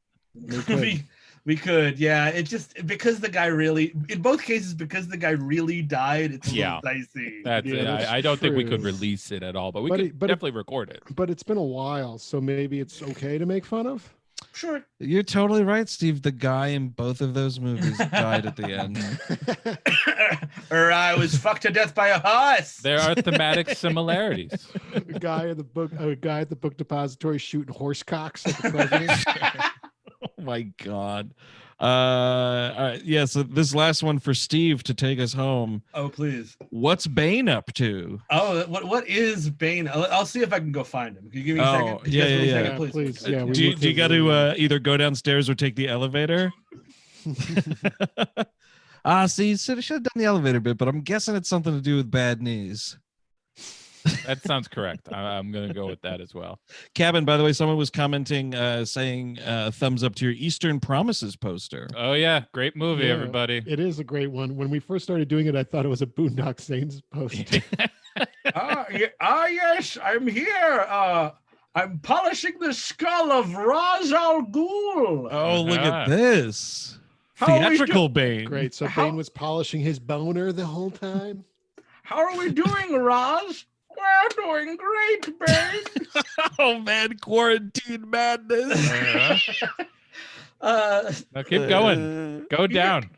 F: We could, yeah. It just because the guy really, in both cases, because the guy really died, it's a little dicey.
C: That's it. I don't think we could release it at all, but we could definitely record it.
B: But it's been a while, so maybe it's okay to make fun of.
F: Sure.
E: You're totally right, Steve. The guy in both of those movies died at the end.
F: Or I was fucked to death by a horse.
C: There are thematic similarities.
B: A guy at the book depository shooting horse cocks at the president.
E: Oh my God. All right. Yeah, so this last one for Steve to take us home.
F: Oh, please.
E: What's Bane up to?
F: Oh, what is Bane? I'll see if I can go find him. Can you give me a second?
E: Yeah,
B: please. Yeah,
E: do you got to either go downstairs or take the elevator? See, you should have done the elevator bit, but I'm guessing it's something to do with bad knees.
C: That sounds correct. I'm going to go with that as well.
E: Cabin, by the way, someone was commenting saying thumbs up to your Eastern Promises poster.
C: Oh, yeah. Great movie, everybody.
B: It is a great one. When we first started doing it, I thought it was a Boondock Saints poster.
D: Yes, I'm here. I'm polishing the skull of Ra's al Ghul.
E: Oh, look at this. Theatrical Bane.
B: Great. So Bane was polishing his boner the whole time.
D: How are we doing, Roz? We're doing great, Bane.
E: Oh man, quarantine madness.
C: Now keep going. Go down.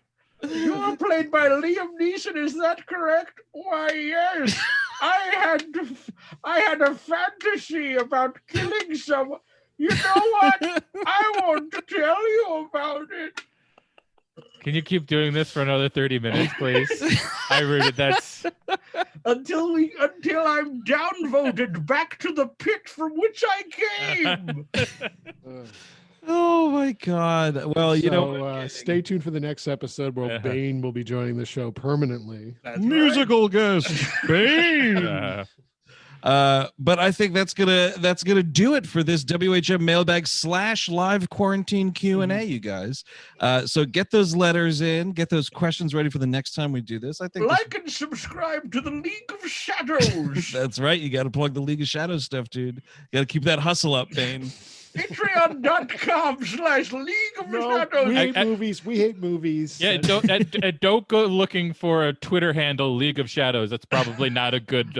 D: You were played by Liam Neeson, is that correct? Why, yes. I had a fantasy about killing someone. You know what? I won't tell you about it.
C: Can you keep doing this for another 30 minutes, please? I read that's
D: until I'm downvoted back to the pit from which I came.
E: Oh my God! Well, you know,
B: stay tuned for the next episode where Bane will be joining the show permanently.
E: That's musical guest Bane. But I think that's gonna do it for this WHM mailbag / live quarantine Q&A, you guys. So get those letters in, get those questions ready for the next time we do this. I think
D: Like and subscribe to the League of Shadows.
E: that's right. You got to plug the League of Shadows stuff, dude. You got to keep that hustle up, Bane.
D: Patreon.com/League of
B: No,
D: Shadows.
B: we hate movies. We hate movies.
C: Yeah, don't go looking for a Twitter handle League of Shadows. That's probably not a good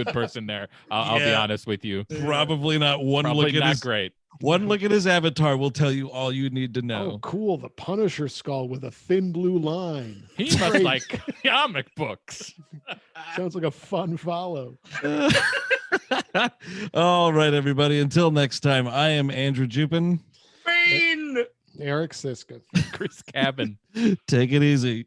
C: person there. I'll be
E: Yeah.
C: honest with you.
E: Probably not.
C: Probably not great.
E: One look at his avatar will tell you all you need to
B: Oh,
E: know.
B: cool. The Punisher skull with a thin blue line.
C: He must like comic books.
B: Sounds like a fun follow.
E: All right, everybody. Until next time, I am Andrew Jupin.
D: Bane.
B: Eric Siska.
C: Chris Cabin.
E: Take it easy.